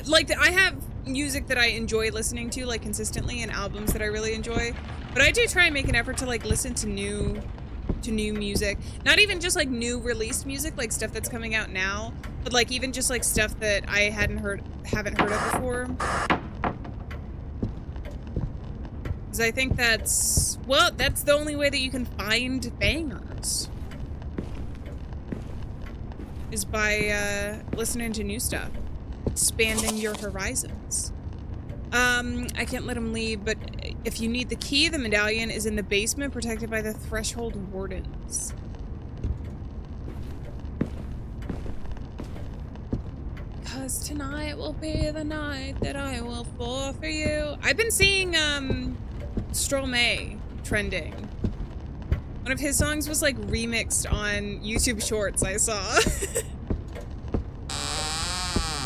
Like I have music that I enjoy listening to like consistently and albums that I really enjoy, but I do try and make an effort to like listen to new music. Not even just like new released music, like stuff that's coming out now, but like even just like stuff that I haven't heard of before. Because I think that's the only way that you can find bangers. Is by listening to new stuff. Expanding your horizons. I can't let him leave, but if you need the key, the medallion is in the basement, protected by the threshold wardens. Cause tonight will be the night that I will fall for you. I've been seeing Stromae trending. One of his songs was like remixed on YouTube Shorts, I saw.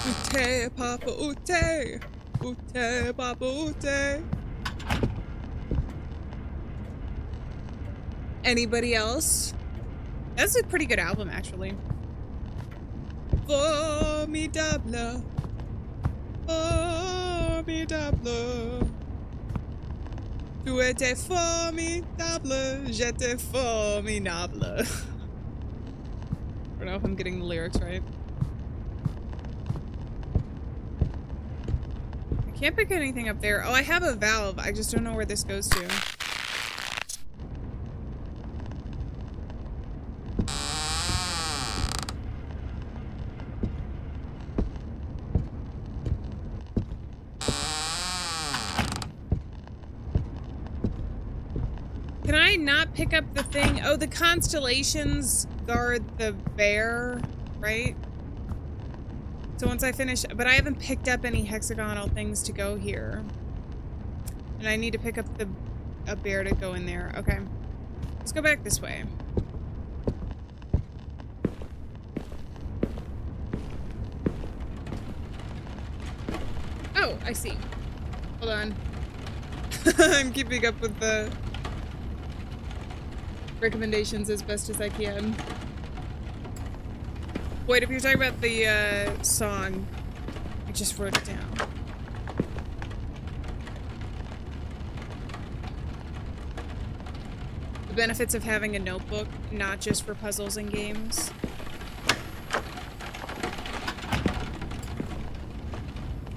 Ute, papa, ute. Ute, papa, ute. Anybody else? That's a pretty good album, actually. Formidable. Formidable. Tu étais formidable. J'étais formidable. I don't know if I'm getting the lyrics right. I can't pick anything up there. Oh, I have a valve. I just don't know where this goes to. Can I not pick up the thing? Oh, the constellations guard the bear, right? So once I finish, but I haven't picked up any hexagonal things to go here. And I need to pick up a bear to go in there. Okay. Let's go back this way. Oh, I see. Hold on. I'm keeping up with the recommendations as best as I can. Wait, if you're talking about the song, I just wrote it down. The benefits of having a notebook, not just for puzzles and games.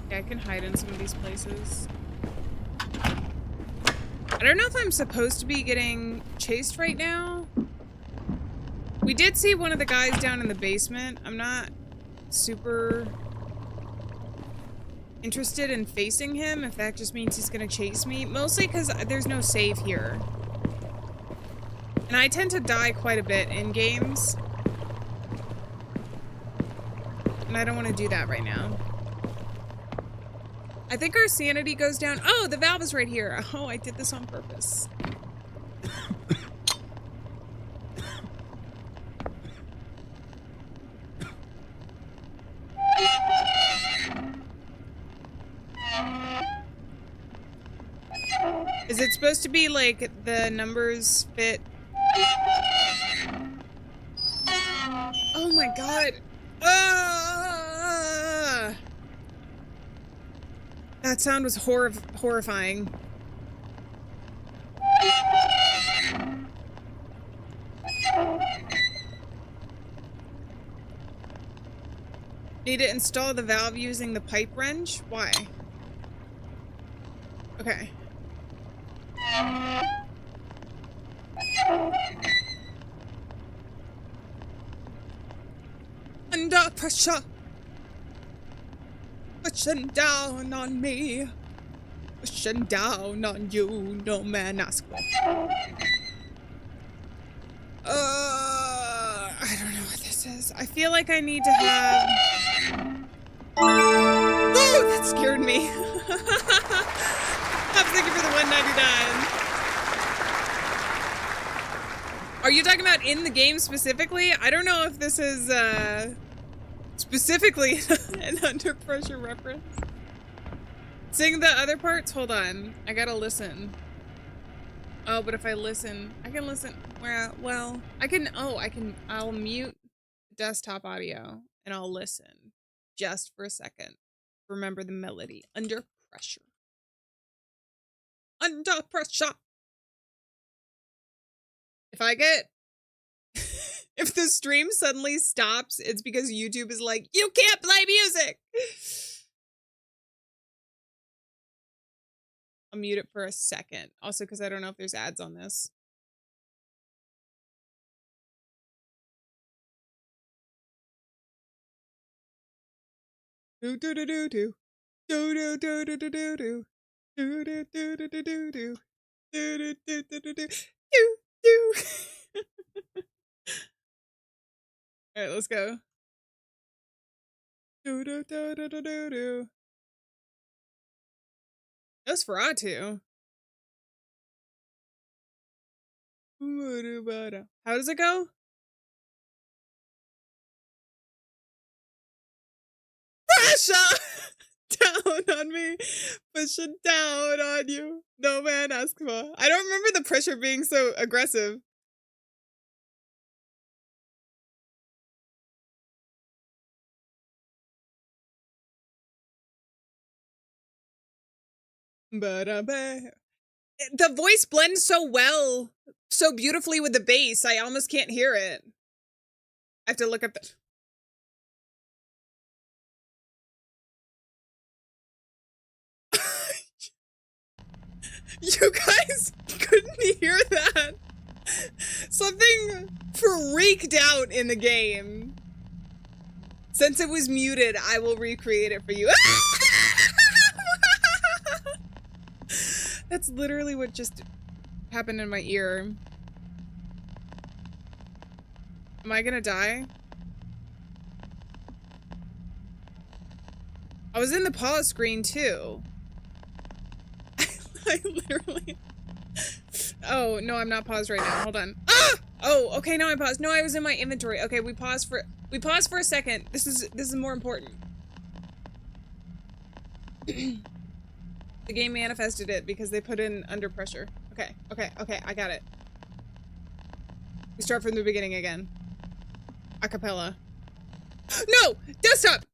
Yeah, I can hide in some of these places. I don't know if I'm supposed to be getting chased right now. We did see one of the guys down in the basement. I'm not super interested in facing him, if that just means he's gonna chase me. Mostly because there's no save here. And I tend to die quite a bit in games. And I don't want to do that right now. I think our sanity goes down. Oh, the valve is right here. Oh, I did this on purpose. Is it supposed to be like the numbers fit? Oh my god. That sound was horrifying. Need to install the valve using the pipe wrench? Why? Okay. Under pressure. Pushing down on me. Pushing down on you. No man ask for. I don't know what this is. I feel like I need to have... Oh, that scared me. I'm thinking for the 199. Are you talking about in the game specifically? I don't know if this is specifically an under pressure reference. Sing the other parts? Hold on. I gotta listen. Oh, but if I listen, I can listen. Well, I'll mute desktop audio and I'll listen just for a second. Remember the melody. Under pressure. Under pressure. If the stream suddenly stops, it's because YouTube is like, you can't play music. I'll mute it for a second. Also, because I don't know if there's ads on this. Do do do do do. Do do do do do do do. Do do do do do do do. Do do do do do do. Do do. Alright, let's go. Do do do do do do do. Nosferatu. How does it go? Pressure down on me, pushing down on you. No man asked for. I don't remember the pressure being so aggressive. The voice blends so well, so beautifully with the bass. I almost can't hear it. I have to look up the... You guys couldn't hear that. Something freaked out in the game. Since it was muted, I will recreate it for you. That's literally what just happened in my ear. Am I gonna die? I was in the pause screen too. I literally... Oh, no, I'm not paused right now. Hold on. Ah! Oh, okay, now I'm paused. No, I was in my inventory. Okay, we paused for a second. This is more important. The game manifested it because they put in under pressure. Okay, I got it. We start from the beginning again. Acapella. No! Desktop!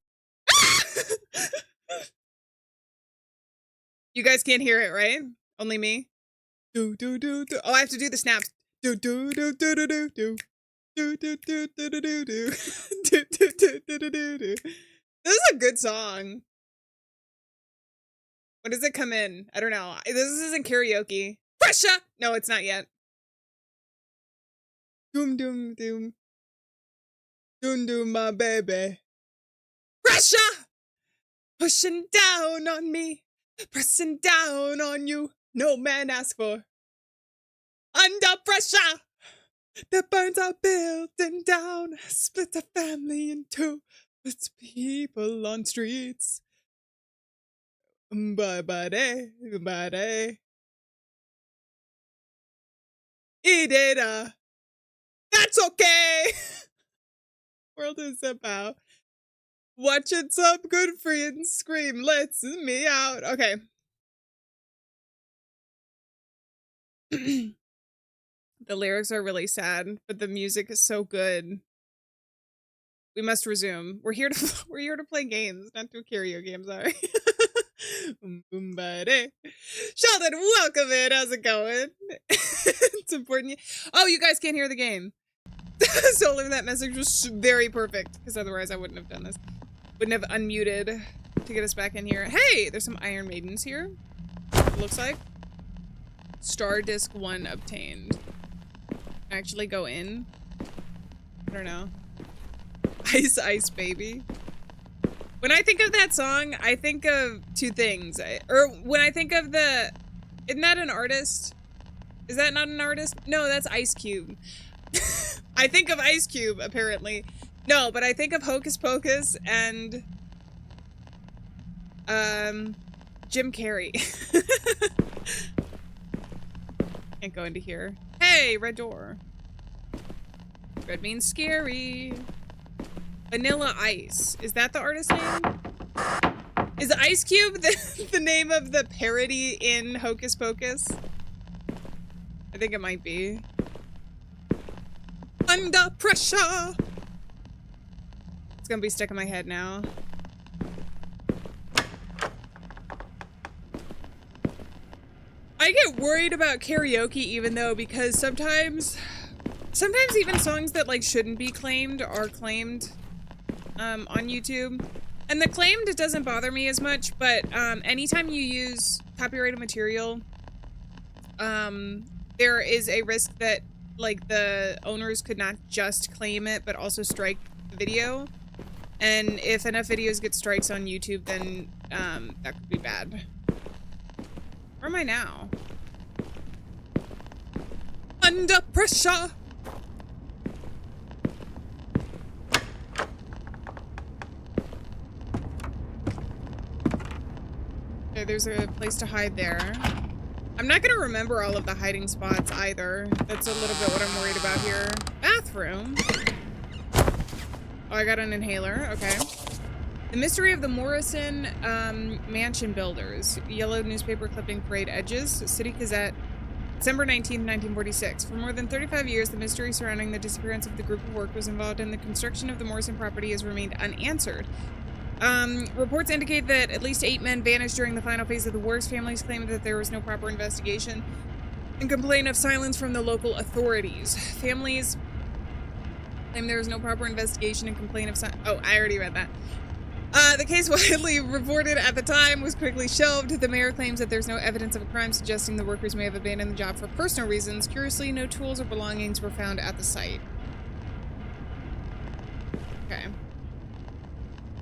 You guys can't hear it, right? Only me? Do do do do. Oh, I have to do the snaps. Do do do do do do do. Do do do do do do do. Do do do do do do do. This is a good song. When does it come in? I don't know. This isn't karaoke. Pressure! No, it's not yet. Doom doom doom. Doom doom my baby. Pressure! Pushing down on me. Pressing down on you. No man asked for. Under pressure. The burns are building down. Split the family in two. Puts people on streets. Bye-bye-day. Bye-day. Eat it up. That's okay. World is about watching some good friends scream, lets me out. Okay. The lyrics are really sad, but the music is so good. We must resume. We're here to play games, not do karaoke. I'm sorry. Sheldon, welcome in. How's it going? It's important. Oh, you guys can't hear the game. So that message was very perfect, because otherwise I wouldn't have done this. Wouldn't have unmuted to get us back in here. Hey, there's some Iron Maidens here. It looks like. Star Disc 1 obtained. Actually go in? I don't know. Ice Ice Baby. When I think of that song, I think of two things. When I think of isn't that an artist? Is that not an artist? No, that's Ice Cube. I think of Ice Cube, apparently. No, but I think of Hocus Pocus and Jim Carrey. Can't go into here. Hey, red door. Red means scary. Vanilla Ice. Is that the artist name? Is Ice Cube the name of the parody in Hocus Pocus? I think it might be. Under pressure. It's gonna be stuck in my head now. I get worried about karaoke even though, because sometimes even songs that like shouldn't be claimed are claimed on YouTube. And the claimed doesn't bother me as much, but anytime you use copyrighted material, there is a risk that like the owners could not just claim it, but also strike the video. And if enough videos get strikes on YouTube, then that could be bad. Where am I now? Under pressure. Okay, there's a place to hide there. I'm not gonna remember all of the hiding spots either. That's a little bit what I'm worried about here. Bathroom. Oh, I got an inhaler. Okay. The mystery of the Morrison Mansion Builders. Yellow newspaper clipping frayed edges. City Gazette, December 19th, 1946. For more than 35 years, the mystery surrounding the disappearance of the group of workers involved in the construction of the Morrison property has remained unanswered. Reports indicate that at least 8 men vanished during the final phase of the works. Families claim that there was no proper investigation and complain of silence from the local authorities. Families claim there was no proper investigation and complain of silence. Oh, I already read that. The case, widely reported at the time, was quickly shelved. The mayor claims that there's no evidence of a crime, suggesting the workers may have abandoned the job for personal reasons. Curiously, no tools or belongings were found at the site. Okay.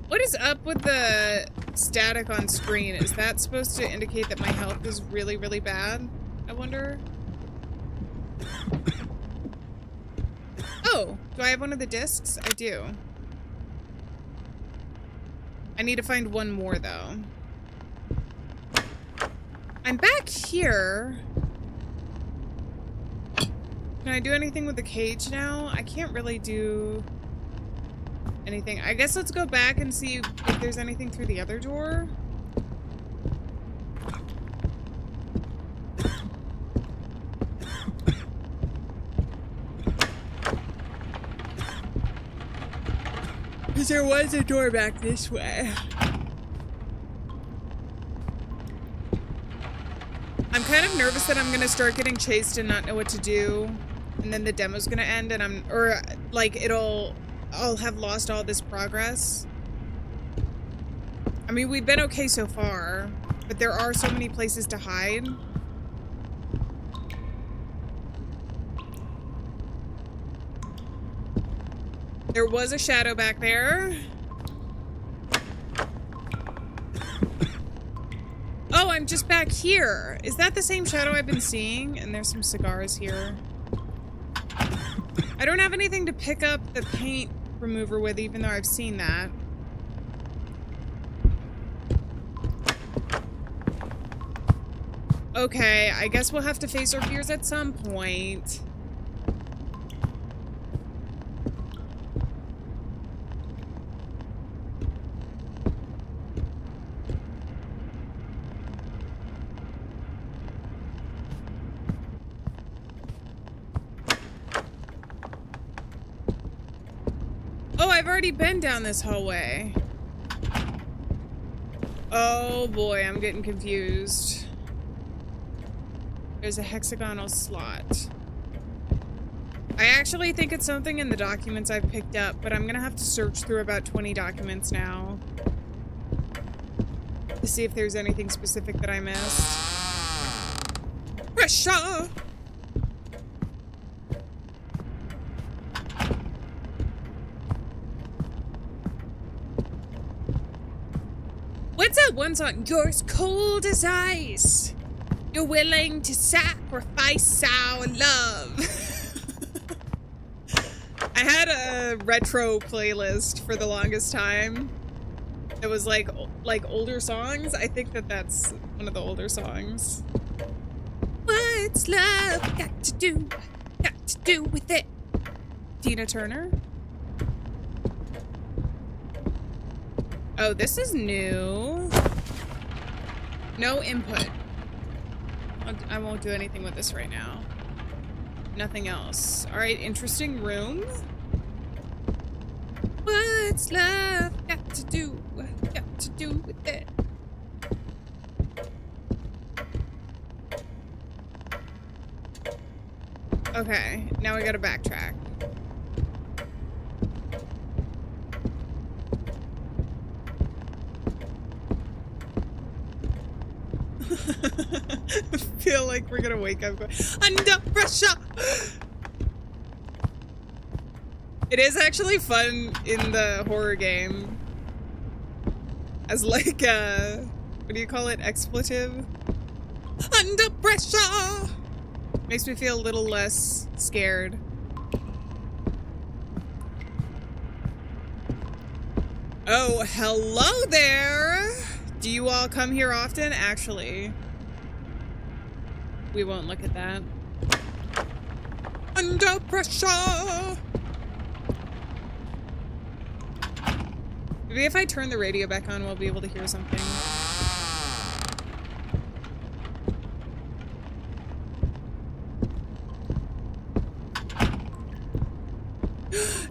What is up with the static on screen? Is that supposed to indicate that my health is really, really bad? I wonder. Oh, do I have one of the discs? I do. I need to find one more, though. I'm back here. Can I do anything with the cage now? I can't really do anything. I guess let's go back and see if there's anything through the other door. Because there was a door back this way. I'm kind of nervous that I'm gonna start getting chased and not know what to do. And then the demo's gonna end and I'll have lost all this progress. I mean, we've been okay so far, but there are so many places to hide. There was a shadow back there. Oh, I'm just back here. Is that the same shadow I've been seeing? And there's some cigars here. I don't have anything to pick up the paint remover with, even though I've seen that. Okay, I guess we'll have to face our fears at some point. already been down this hallway. Oh boy, I'm getting confused. There's a hexagonal slot. I actually think it's something in the documents I've picked up, but I'm gonna have to search through about 20 documents now to see if there's anything specific that I missed. Pressure! What's that one song? You're as cold as ice. You're willing to sacrifice our love. I had a retro playlist for the longest time. It was like older songs. I think that's one of the older songs. What's love got to do with it? Tina Turner. Oh, this is new. No input. I won't do anything with this right now. Nothing else. All right, interesting room. What's love got to do with it? Okay, now we gotta backtrack. I feel like we're gonna wake up going, under pressure! It is actually fun in the horror game. As like a, what do you call it? Expletive? Under pressure! Makes me feel a little less scared. Oh, hello there! Do you all come here often? Actually, we won't look at that. Under pressure! Maybe if I turn the radio back on, we'll be able to hear something.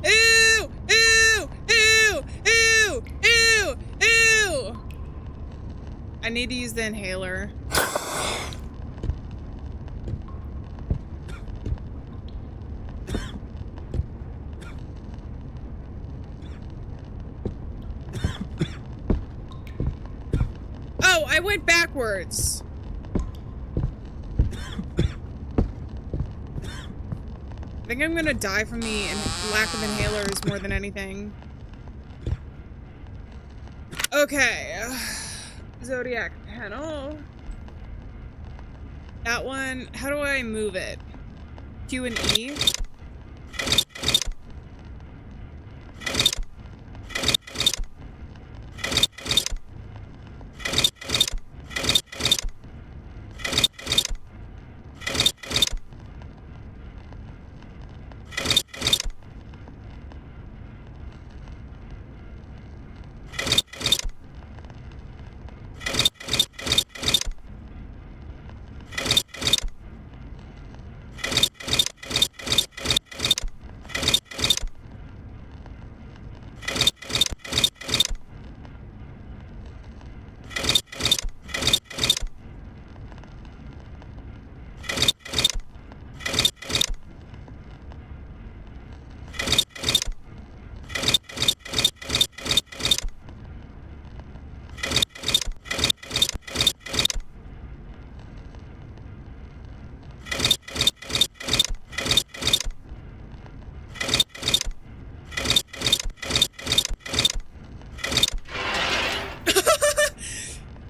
Ew! Ew! Ew! Ew! Ew! Ew! I need to use the inhaler. Oh, I went backwards. I think I'm gonna die from the lack of inhalers more than anything. Okay. Zodiac panel. That one, how do I move it? Q and E?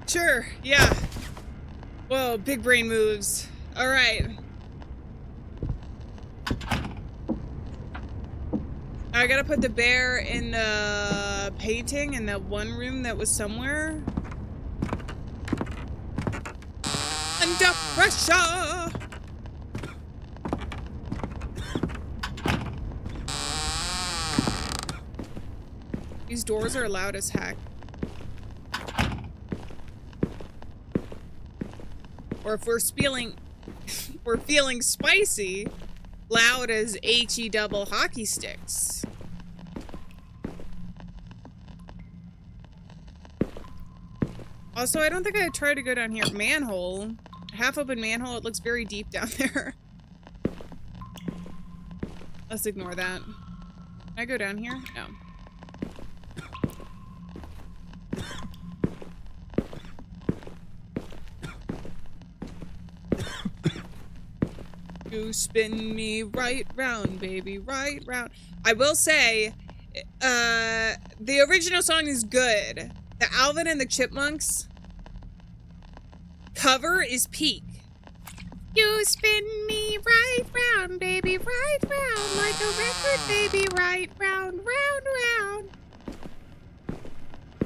Sure, yeah. Whoa, big brain moves. All right. I gotta put the bear in the painting in that one room that was somewhere. Under pressure! These doors are loud as heck. Or if we're feeling spicy, loud as HE double hockey sticks. Also, I don't think I tried to go down here. Manhole. Half open manhole. It looks very deep down there. Let's ignore that. Can I go down here? No. You spin me right round, baby, right round. I will say, the original song is good. The Alvin and the Chipmunks cover is peak. You spin me right round, baby, right round, like a record, baby, right round, round, round.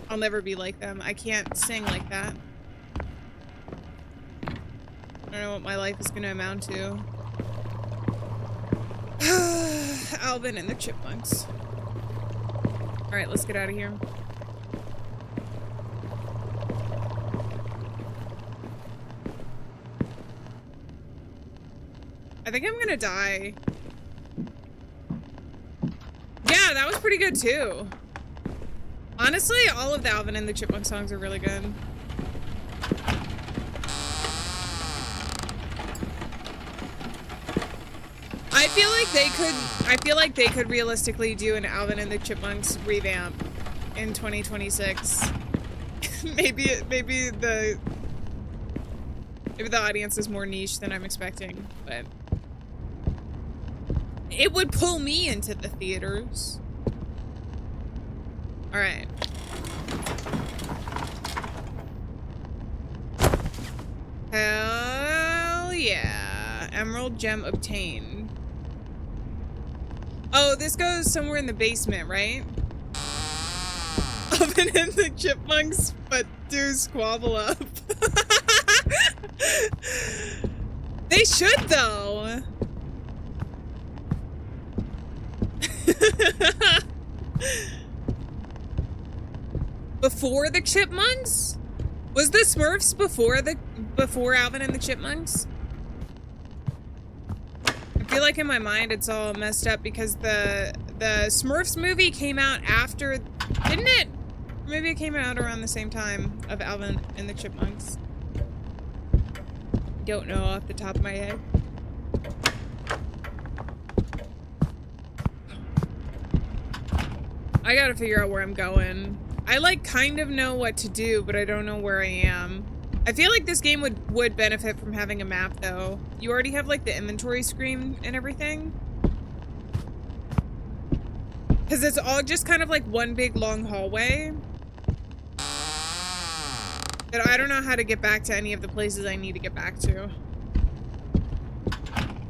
I'll never be like them. I can't sing like that. I don't know what my life is gonna amount to. Alvin and the Chipmunks. Alright, let's get out of here. I think I'm gonna die. Yeah, that was pretty good too. Honestly, all of the Alvin and the Chipmunk songs are really good. I feel like they could realistically do an Alvin and the Chipmunks revamp in 2026. maybe the audience is more niche than I'm expecting, but it would pull me into the theaters. All right. Hell yeah. Emerald gem obtained. Oh, this goes somewhere in the basement, right? Alvin and the Chipmunks, but do squabble up. They should, though. Before the Chipmunks? Was the Smurfs before Alvin and the Chipmunks? I feel like in my mind it's all messed up because the Smurfs movie came out after, didn't it? Maybe it came out around the same time of Alvin and the Chipmunks. Don't know off the top of my head. I gotta figure out where I'm going. I like kind of know what to do, but I don't know where I am. I feel like this game would benefit from having a map though. You already have like the inventory screen and everything. Cause it's all just kind of like one big long hallway. But I don't know how to get back to any of the places I need to get back to.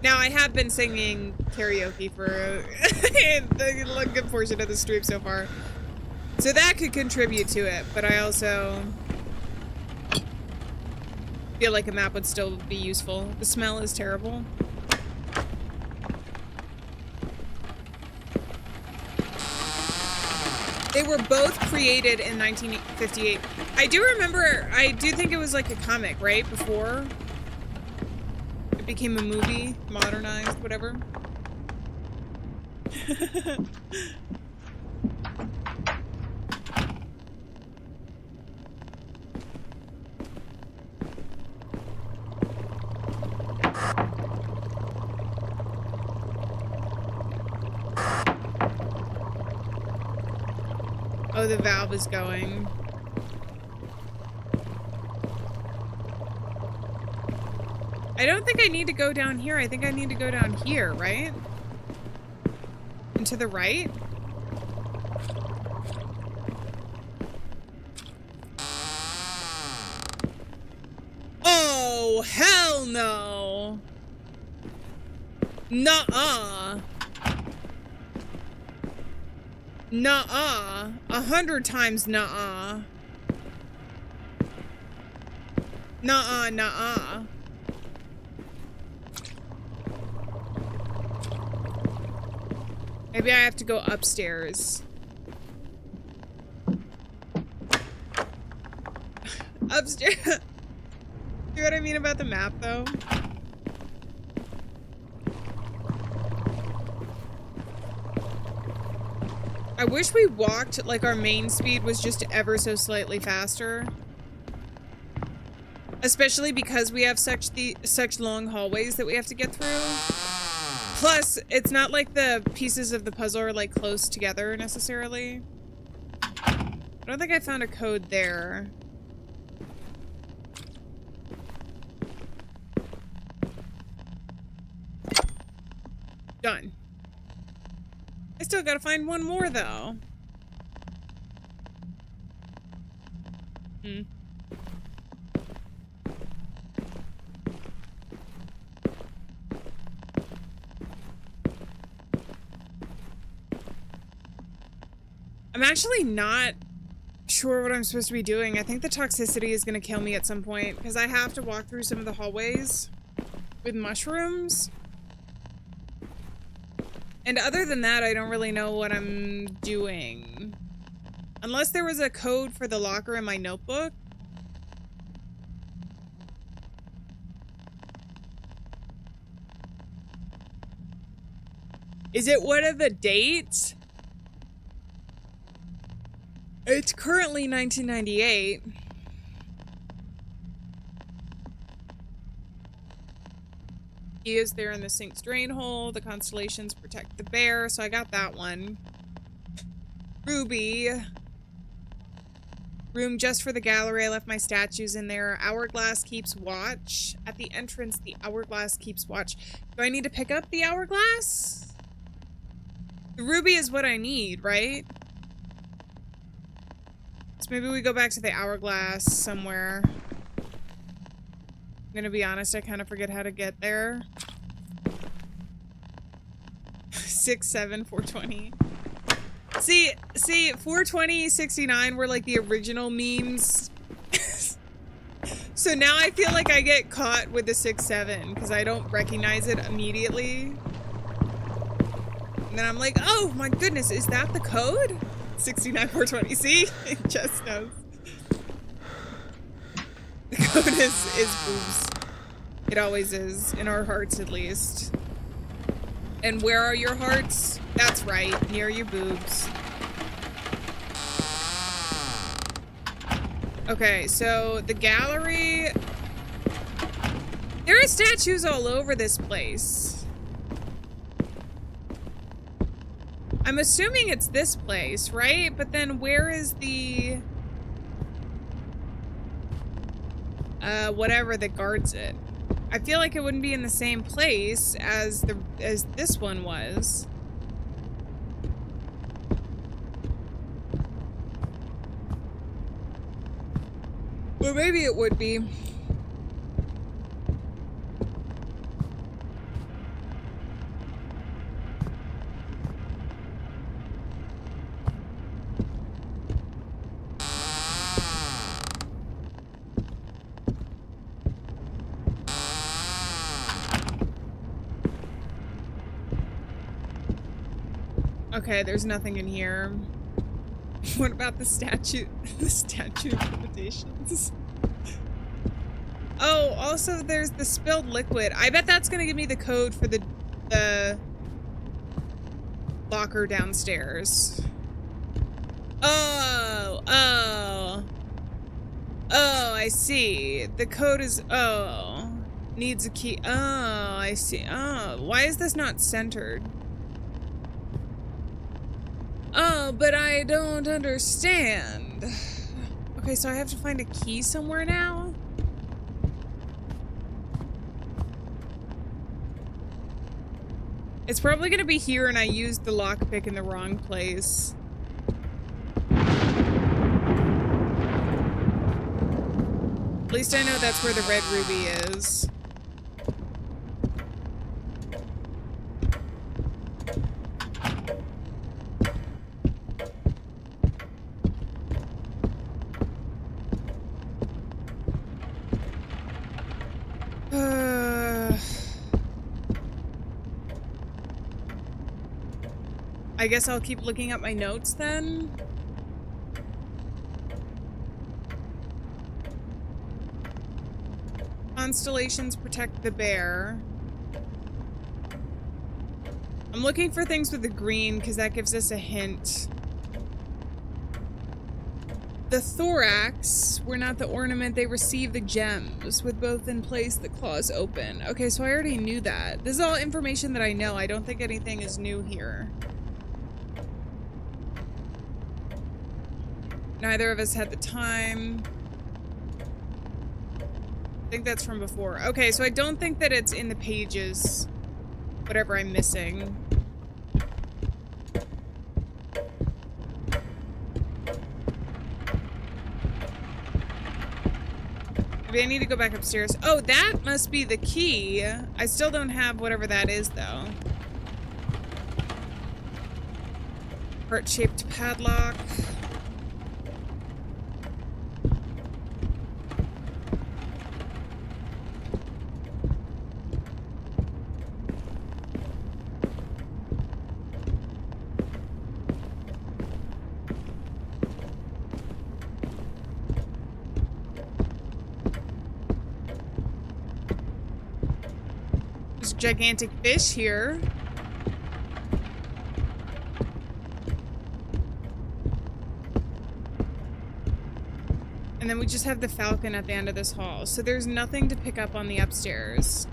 Now I have been singing karaoke for a good portion of the stream so far. So that could contribute to it, but I also feel like a map would still be useful. The smell is terrible. They were both created in 1958. I do remember, I do think it was like a comic, right? Before it became a movie, modernized, whatever. Oh, the valve is going. I don't think I need to go down here. I think I need to go down here, right? And to the right? Oh, hell no. Nuh-uh. Nuh-uh. 100 times nuh-uh. Nuh-uh, nuh-uh. Maybe I have to go upstairs. Upstairs. See what I mean about the map, though? I wish we walked like our main speed was just ever so slightly faster. Especially because we have such long hallways that we have to get through. Plus, it's not like the pieces of the puzzle are like close together necessarily. I don't think I found a code there. Done. I still gotta find one more though. I'm actually not sure what I'm supposed to be doing. I think the toxicity is going to kill me at some point because I have to walk through some of the hallways with mushrooms. And other than that, I don't really know what I'm doing. Unless there was a code for the locker in my notebook. Is it one of the dates? It's currently 1998. He is there in the sink's drain hole. The constellations protect the bear. So I got that one. Ruby. Room just for the gallery. I left my statues in there. Hourglass keeps watch. At the entrance, the hourglass keeps watch. Do I need to pick up the hourglass? The ruby is what I need, right? So maybe we go back to the hourglass somewhere. I'm gonna be honest, I kind of forget how to get there. 6, 7, 420. See, 420, 69 were like the original memes. So now I feel like I get caught with the 6, 7 because I don't recognize it immediately. And then I'm like, oh my goodness, is that the code? 69, 420. See? It just knows. The code is boobs. It always is. In our hearts, at least. And where are your hearts? That's right. Near your boobs. Okay, so the gallery... There are statues all over this place. I'm assuming it's this place, right? But then where is the... whatever that guards it? I feel like it wouldn't be in the same place as this one was. Or maybe it would be. Okay, there's nothing in here. What about the statue? The statue of limitations. Oh, also there's the spilled liquid. I bet that's gonna give me the code for the locker downstairs. Oh, I see. The code is, needs a key. Oh, I see. Oh, why is this not centered? Oh, but I don't understand. Okay, so I have to find a key somewhere now? It's probably gonna be here and I used the lockpick in the wrong place. At least I know that's where the red ruby is. I guess I'll keep looking at my notes then. Constellations protect the bear. I'm looking for things with the green because that gives us a hint. The thorax were not the ornament, they received the gems. With both in place, the claws open. Okay, so I already knew that. This is all information that I know. I don't think anything is new here. Neither of us had the time. I think that's from before. Okay, so I don't think that it's in the pages. Whatever I'm missing. Maybe I need to go back upstairs. Oh, that must be the key. I still don't have whatever that is, though. Heart-shaped padlock. Gigantic fish here. And then we just have the falcon at the end of this hall. So there's nothing to pick up on the upstairs.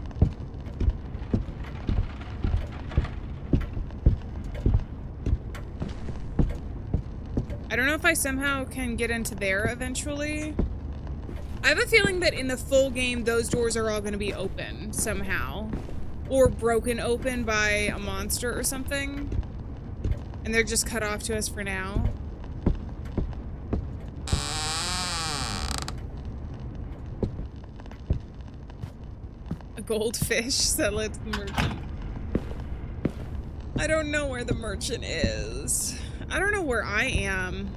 I don't know if I somehow can get into there eventually. I have a feeling that in the full game, those doors are all going to be open somehow. Or broken open by a monster or something. And they're just cut off to us for now. A goldfish. Sell it to the merchant. I don't know where the merchant is. I don't know where I am.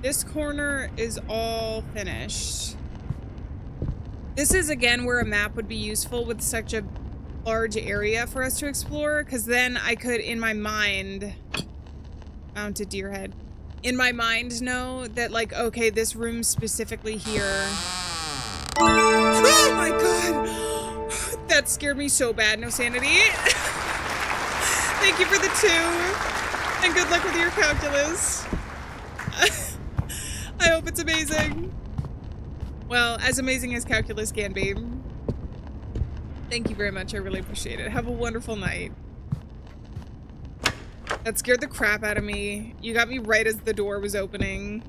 This corner is all finished. This is, again, where a map would be useful with such a large area for us to explore, because then I could, in my mind, mounted deer head, in my mind know that, like, okay, this room specifically here. Oh my god! That scared me so bad. No sanity. Thank you for the 2. And good luck with your calculus. I hope it's amazing. Well, as amazing as calculus can be. Thank you very much. I really appreciate it. Have a wonderful night. That scared the crap out of me. You got me right as the door was opening.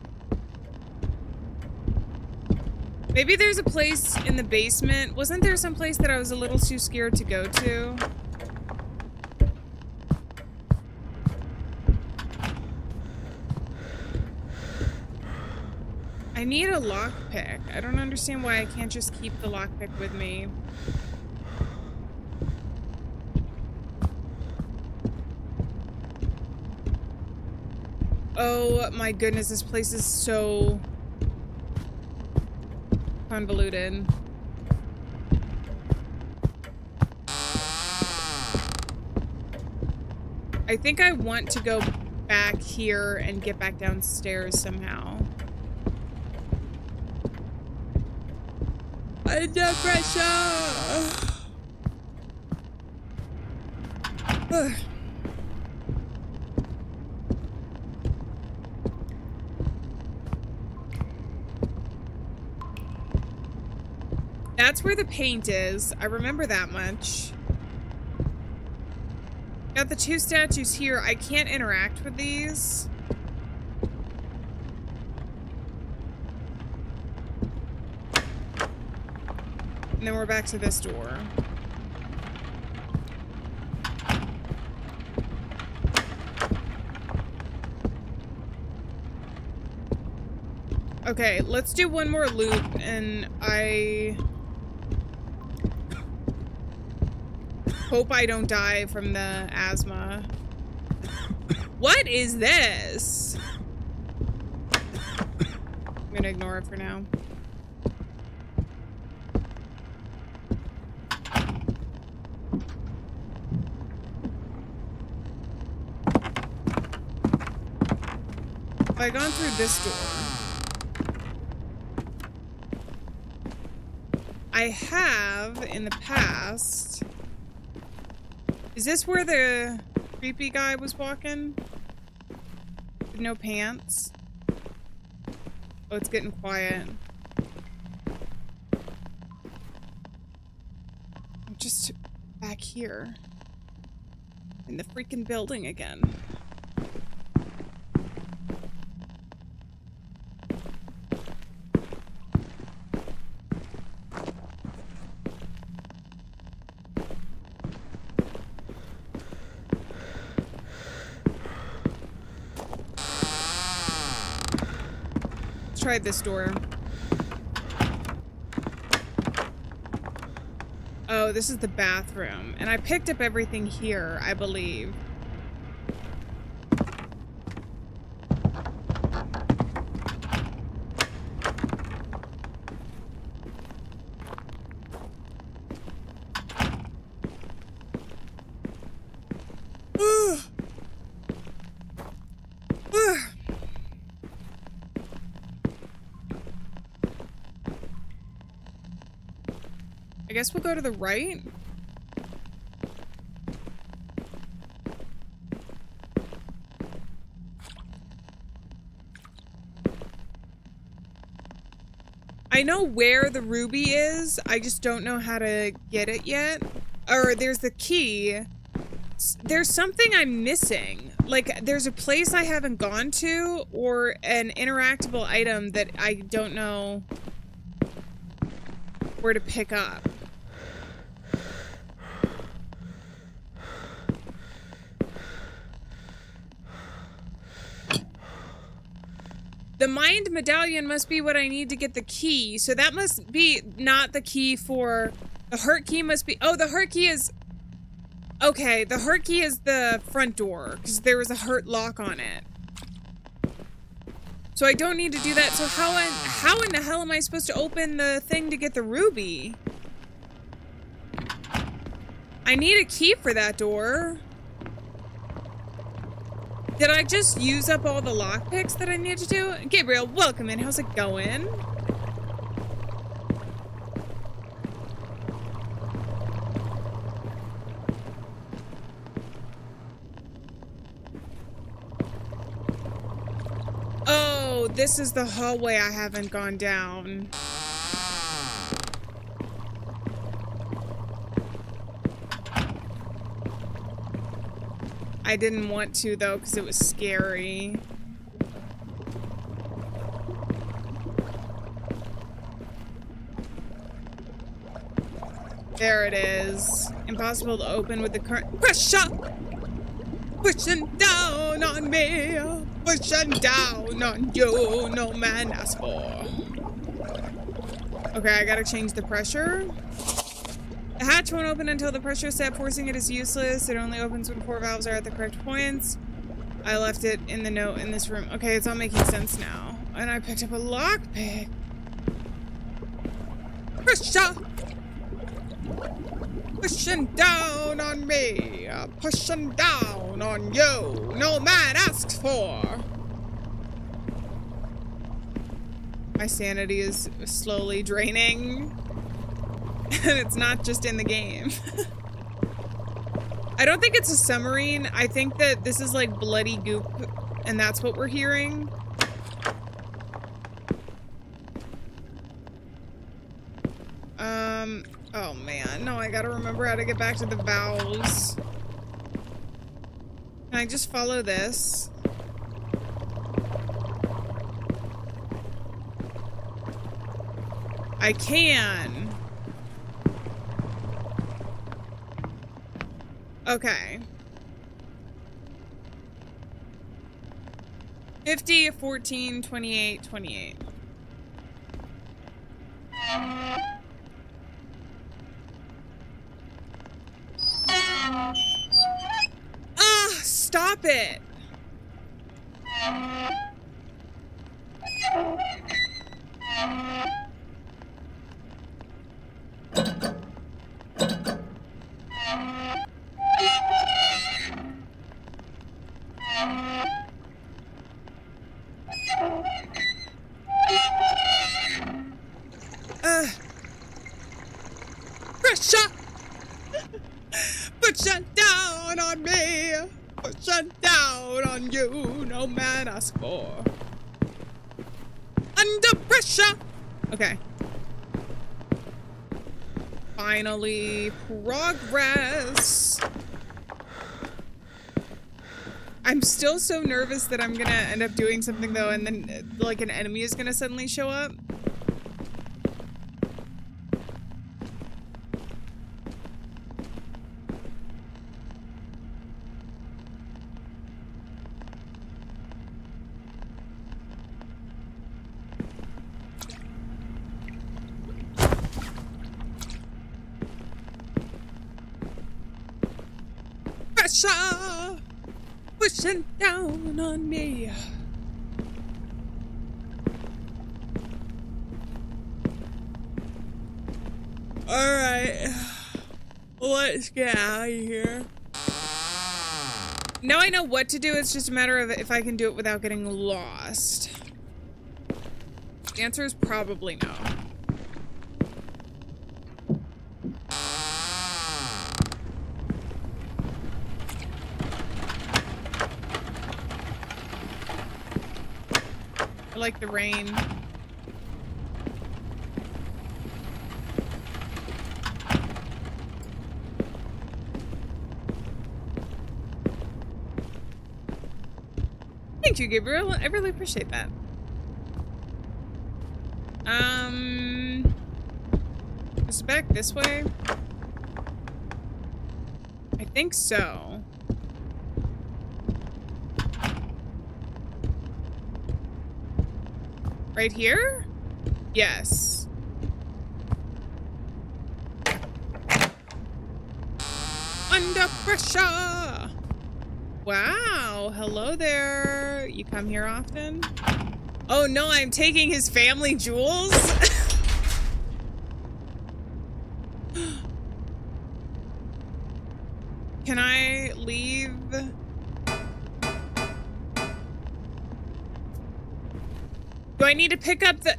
Maybe there's a place in the basement. Wasn't there some place that I was a little too scared to go to? I need a lockpick. I don't understand why I can't just keep the lockpick with me. Oh my goodness, this place is so convoluted. I think I want to go back here and get back downstairs somehow. Under pressure! That's where the paint is. I remember that much. Got the 2 statues here. I can't interact with these. And then we're back to this door. Okay, let's do one more loop, and I hope I don't die from the asthma. What is this? I'm gonna ignore it for now. Have I gone through this door? I have in the past. Is this where the creepy guy was walking? With no pants? Oh, it's getting quiet. I'm just back here. In the freaking building again. Tried this door. Oh, this is the bathroom. And I picked up everything here, I believe. I guess we'll go to the right. I know where the ruby is. I just don't know how to get it yet. Or there's the key. There's something I'm missing. Like, there's a place I haven't gone to, or an interactable item that I don't know where to pick up. The mind medallion must be what I need to get the key. So that must be not the key for... The heart key must be... Oh, the heart key is... Okay, the heart key is the front door. Because there was a heart lock on it. So I don't need to do that. So how in the hell am I supposed to open the thing to get the ruby? I need a key for that door. Did I just use up all the lockpicks that I need to do? Gabriel, welcome in. How's it going? Oh, this is the hallway I haven't gone down. I didn't want to, though, because it was scary. There it is. Impossible to open with the current pressure! Pushing down on me! Pushing down on you! No man asked for. Okay, I gotta change the pressure. The hatch won't open until the pressure is set. Forcing it is useless. It only opens when 4 valves are at the correct points. I left it in the note in this room. Okay, it's all making sense now. And I picked up a lockpick. Pressure! Pushing down on me. Pushing down on you. No man asks for. My sanity is slowly draining. And it's not just in the game. I don't think it's a submarine. I think that this is like bloody goop, and that's what we're hearing. Oh man, no, I gotta remember how to get back to the valves. Can I just follow this? I can. Okay. 50, 14, 28, 28. Ah, stop it. down on me, pushing down on you, no man asked for. Under pressure. Okay. Finally, progress. I'm still so nervous that I'm gonna end up doing something though, and then like an enemy is gonna suddenly show up. Pressure pushing down on me. All right, let's get out of here. Now I know what to do. It's just a matter of if I can do it without getting lost. The answer is probably no. I like the rain. Thank you, Gabriel. I really appreciate that. Is it back this way? I think so. Right here? Yes. Under pressure! Wow, hello there. You come here often? Oh no, I'm taking his family jewels? Can I leave? Do I need to pick up the...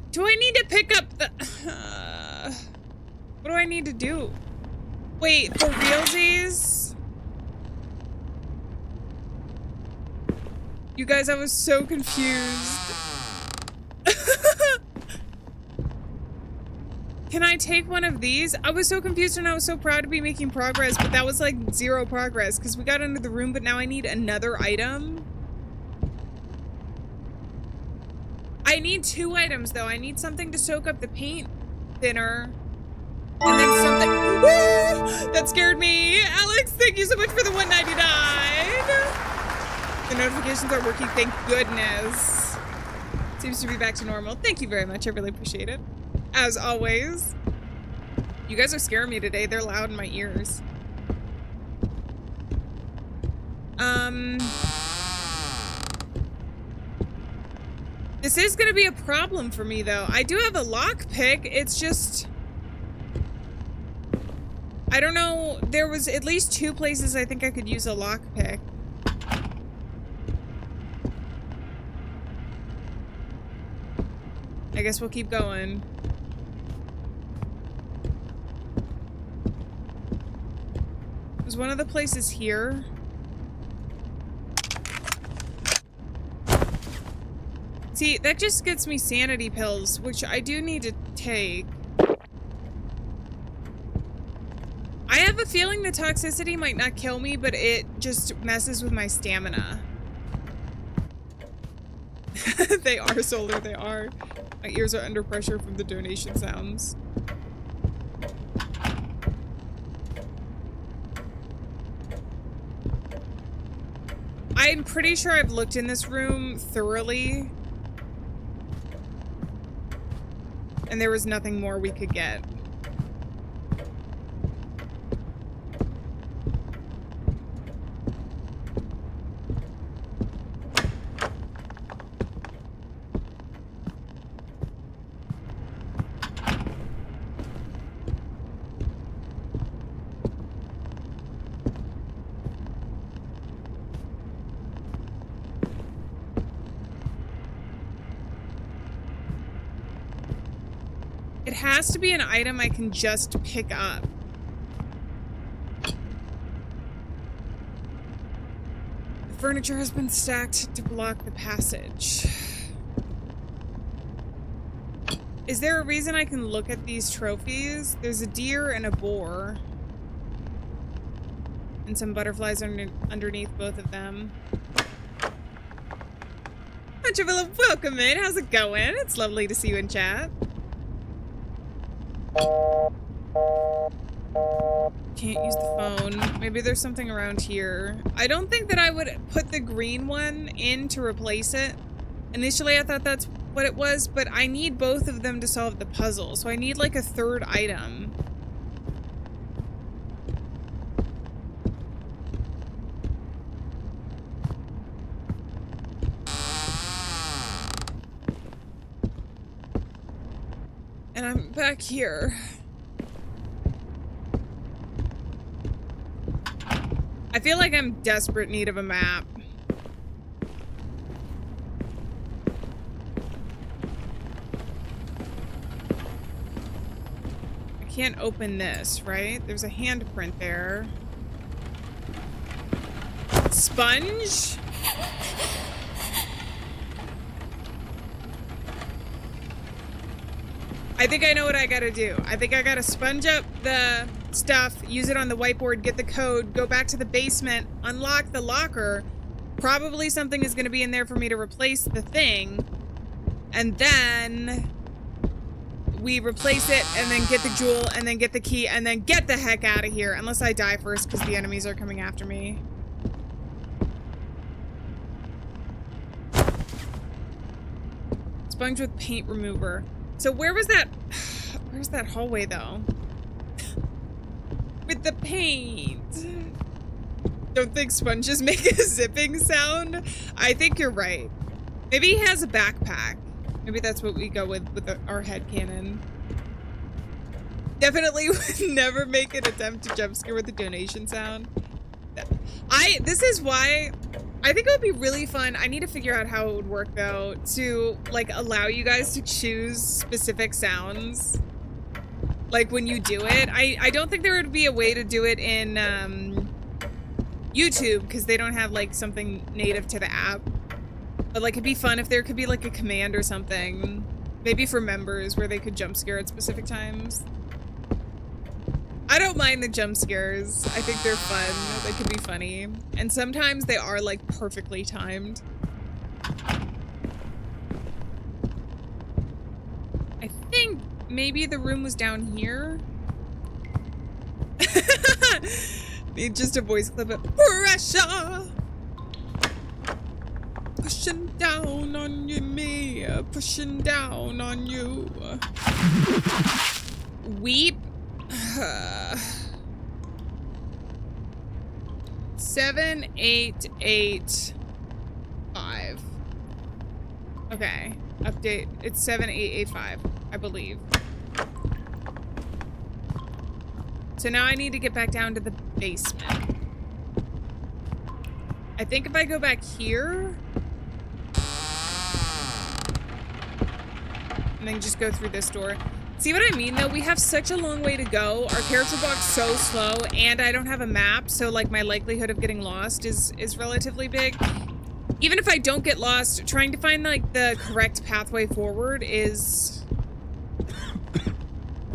what do I need to do? Wait, for realsies? You guys, I was so confused. Can I take one of these? I was so confused and I was so proud to be making progress, but that was like 0 progress because we got into the room, but now I need another item. I need 2 items though. I need something to soak up the paint thinner. And then something. Woo! That scared me. Alex, thank you so much for the $1.99. The notifications are working, thank goodness. Seems to be back to normal. Thank you very much. I really appreciate it. As always. You guys are scaring me today. They're loud in my ears. This is gonna be a problem for me though. I do have a lockpick. It's just... I don't know. There was at least 2 places I think I could use a lockpick. I guess we'll keep going. Was one of the places here? See, that just gets me sanity pills, which I do need to take. I have a feeling the toxicity might not kill me, but it just messes with my stamina. They are solar, they are. My ears are under pressure from the donation sounds. I'm pretty sure I've looked in this room thoroughly. And there was nothing more we could get. It has to be an item I can just pick up. Furniture has been stacked to block the passage. Is there a reason I can look at these trophies? There's a deer and a boar. And some butterflies underneath both of them. Hi, Travilla, welcome in. How's it going? It's lovely to see you in chat. Can't use the phone. Maybe there's something around here. I don't think that I would put the green one in to replace it. Initially, I thought that's what it was, but I need both of them to solve the puzzle, so I need like a third item. And I'm back here. I feel like I'm in desperate need of a map. I can't open this, right? There's a handprint there. Sponge? I think I know what I gotta do. I think I gotta sponge up the stuff, use it on the whiteboard, get the code, go back to the basement, unlock the locker. Probably something is gonna be in there for me to replace the thing. And then we replace it and then get the jewel and then get the key and then get the heck out of here. Unless I die first because the enemies are coming after me. Sponge with paint remover. So where was that? Where's that hallway though? With the paint. Don't think sponges make a zipping sound. I think you're right. Maybe he has a backpack. Maybe that's what we go with our headcanon. Definitely would never make an attempt to jump scare with the donation sound. This is why I think it would be really fun. I need to figure out how it would work though, to like allow you guys to choose specific sounds. Like when you do it. I don't think there would be a way to do it in YouTube because they don't have like something native to the app. But like it'd be fun if there could be like a command or something. Maybe for members where they could jump scare at specific times. I don't mind the jump scares. I think they're fun. They could be funny. And sometimes they are like perfectly timed. I think maybe the room was down here. Need just a voice clip of pressure. Pushing down on you, me. Pushing down on you. Weep. 7885. Okay, update. It's 7885, I believe. So now I need to get back down to the basement. I think if I go back here and then just go through this door. See what I mean though? We have such a long way to go. Our character block's so slow and I don't have a map, so like my likelihood of getting lost is relatively big. Even if I don't get lost, trying to find like the correct pathway forward is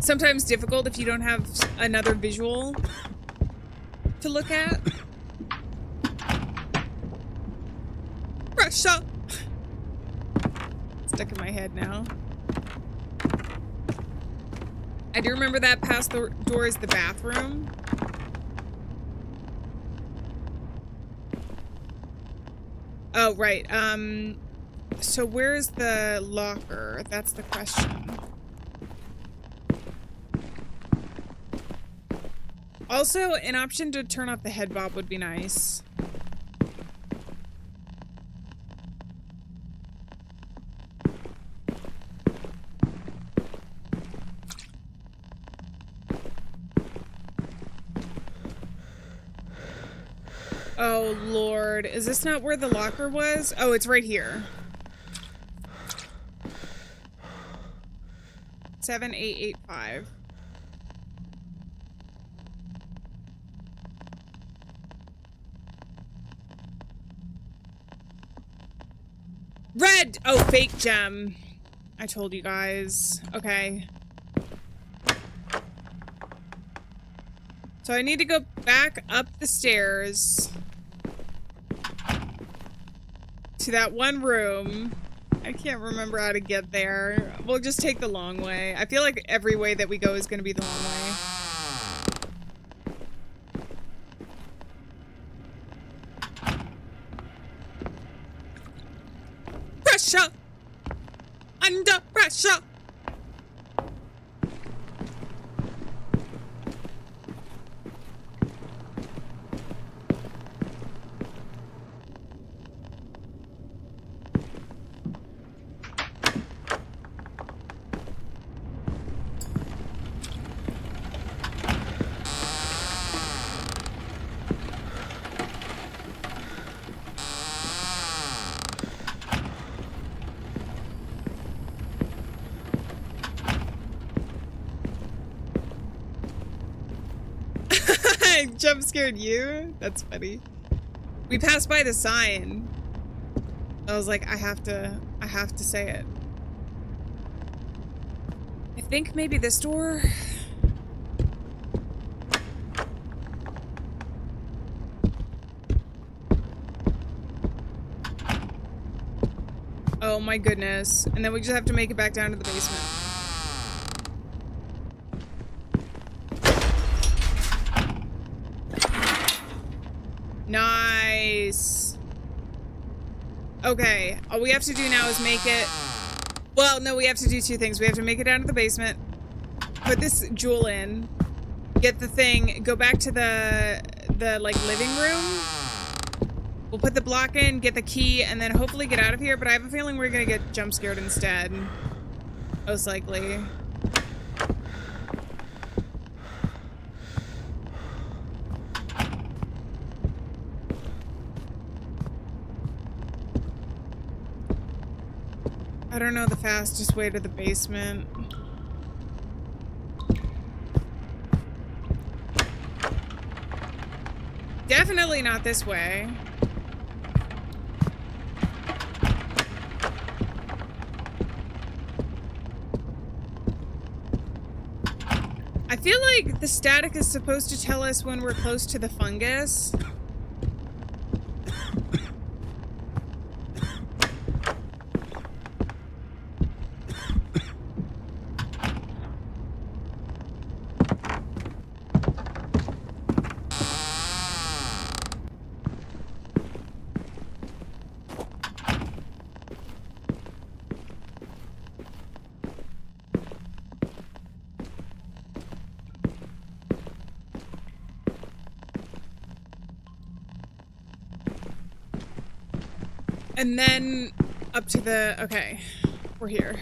sometimes difficult if you don't have another visual to look at. Pressure! Stuck in my head now. I do remember that past the door is the bathroom. Oh, right. So where's the locker? That's the question. Also, an option to turn off the head bob would be nice. Oh, Lord. Is this not where the locker was? Oh, it's right here. 7885. Red! Oh, fake gem. I told you guys. Okay. So I need to go back up the stairs to that one room. I can't remember how to get there. We'll just take the long way. I feel like every way that we go is going to be the long way. Pressure! Under pressure! I jump scared you? That's funny. We passed by the sign. I was like, I have to say it. I think maybe this door. Oh my goodness. And then we just have to make it back down to the basement. Nice. Okay, all we have to do now is make it... Well, no, we have to do two things. We have to make it down to the basement, put this jewel in, get the thing, go back to the like living room. We'll put the block in, get the key, and then hopefully get out of here. But I have a feeling we're gonna get jump scared instead. Most likely. I don't know the fastest way to the basement. Definitely not this way. I feel like the static is supposed to tell us when we're close to the fungus. And then up to the... Okay, we're here.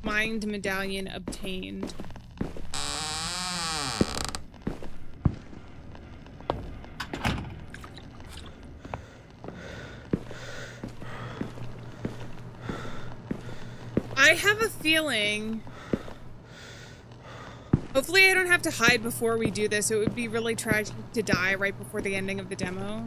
Mind medallion obtained. I have a feeling... Hopefully I don't have to hide before we do this. It would be really tragic to die right before the ending of the demo.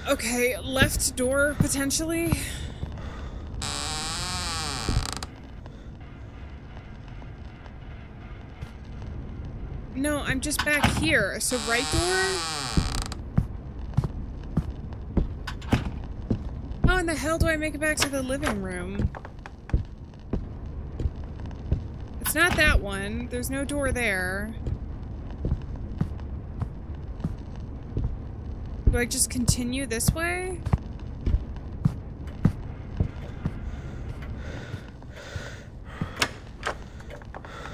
Okay, left door, potentially. No, I'm just back here. So right door? How in the hell do I make it back to the living room? It's not that one. There's no door there. Do I just continue this way?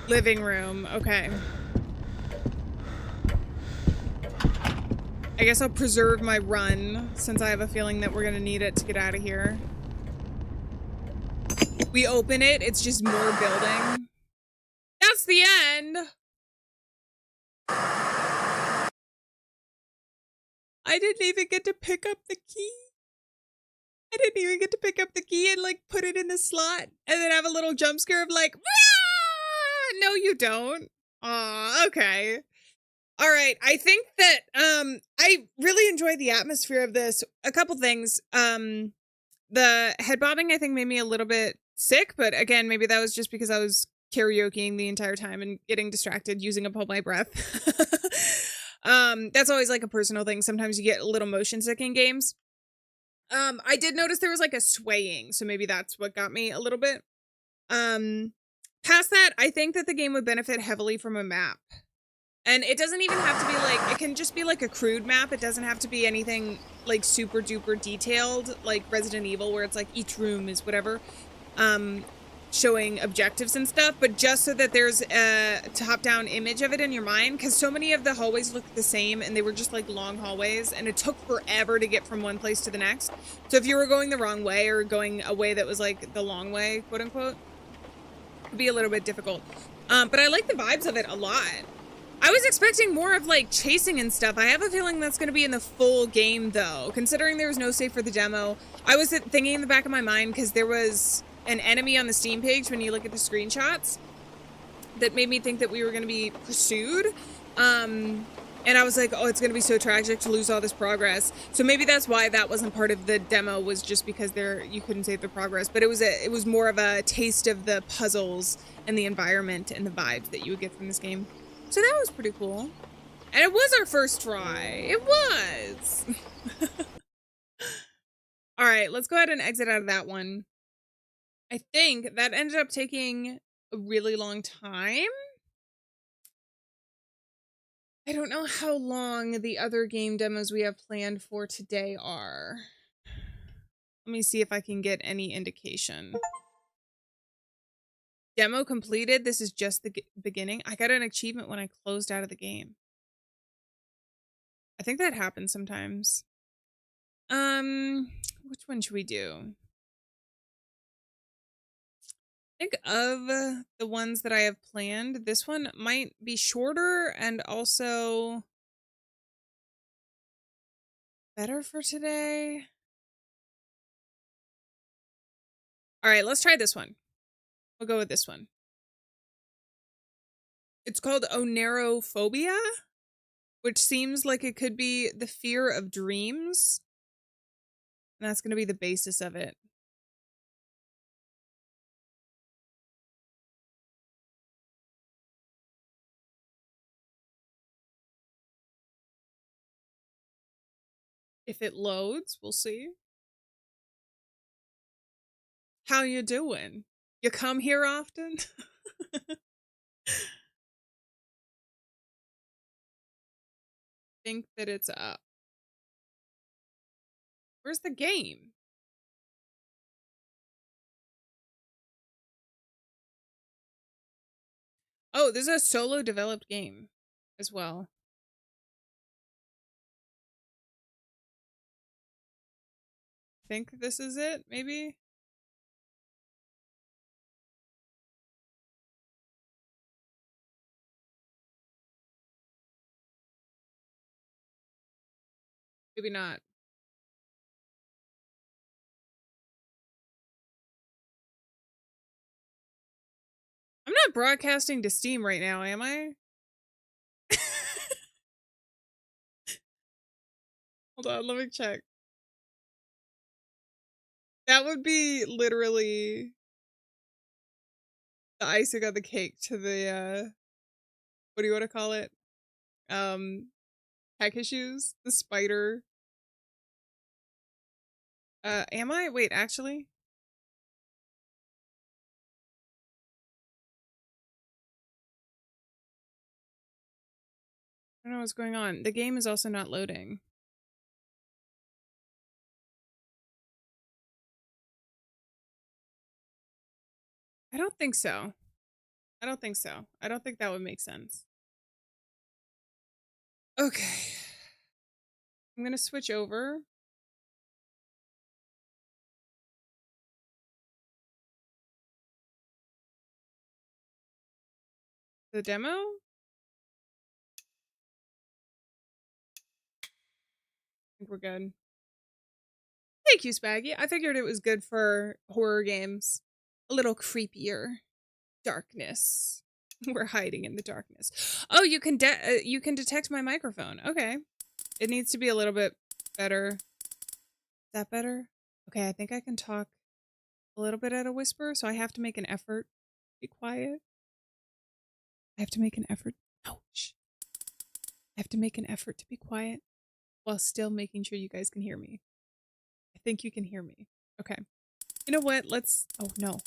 Living room, okay. I guess I'll preserve my run, since I have a feeling that we're gonna need it to get out of here. We open it, it's just more building. That's the end. I didn't even get to pick up the key. I didn't even get to pick up the key and like put it in the slot and then have a little jump scare of like, ah! No, you don't. Aw, okay. All right. I think that I really enjoy the atmosphere of this. A couple things. The head bobbing I think made me a little bit sick, but again, maybe that was just because I was karaokeing the entire time and getting distracted using up all my breath. That's always like a personal thing. Sometimes you get a little motion sick in games. I did notice there was like a swaying, so maybe that's what got me a little bit. Past that, I think that the game would benefit heavily from a map. And it doesn't even have to be like, it can just be like a crude map. It doesn't have to be anything like super duper detailed, like Resident Evil, where it's like each room is whatever, showing objectives and stuff, but just so that there's a top-down image of it in your mind, because so many of the hallways looked the same and they were just like long hallways and it took forever to get from one place to the next. So if you were going the wrong way or going a way that was like the long way, quote unquote, it would be a little bit difficult. But I like the vibes of it a lot. I was expecting more of like chasing and stuff. I have a feeling that's going to be in the full game though, considering there was no save for the demo. I was thinking in the back of my mind because there was an enemy on the Steam page when you look at the screenshots that made me think that we were going to be pursued. And I was like, oh, it's going to be so tragic to lose all this progress. So maybe that's why that wasn't part of the demo, was just because you couldn't save the progress. But it was more of a taste of the puzzles and the environment and the vibes that you would get from this game. So that was pretty cool. And it was our first try. It was. All right, let's go ahead and exit out of that one. I think that ended up taking a really long time. I don't know how long the other game demos we have planned for today are. Let me see if I can get any indication. Demo completed. This is just the beginning. I got an achievement when I closed out of the game. I think that happens sometimes. Which one should we do? Think of the ones that I have planned. This one might be shorter and also better for today. All right, let's try this one. We'll go with this one. It's called Onierphobia, which seems like it could be the fear of dreams. And that's going to be the basis of it. If it loads, we'll see. How you doing? You come here often? Think that it's up. Where's the game? Oh, there's a solo developed game as well. Think this is it, maybe? Maybe not. I'm not broadcasting to Steam right now, am I? Hold on, let me check. That would be literally the icing on the cake to the, what do you want to call it? Tech issues? The spider. Am I? Wait, actually? I don't know what's going on. The game is also not loading. I don't think so. I don't think so. I don't think that would make sense. Okay. I'm gonna switch over. The demo? I think we're good. Thank you, Spaggy. I figured it was good for horror games. A little creepier. Darkness. We're hiding in the darkness. Oh, you can detect my microphone. Okay. It needs to be a little bit better. Is that better? Okay, I think I can talk a little bit at a whisper, so I have to make an effort. Be quiet. I have to make an effort. No, shh. I have to make an effort to be quiet while still making sure you guys can hear me. I think you can hear me. Okay. You know what? Oh no.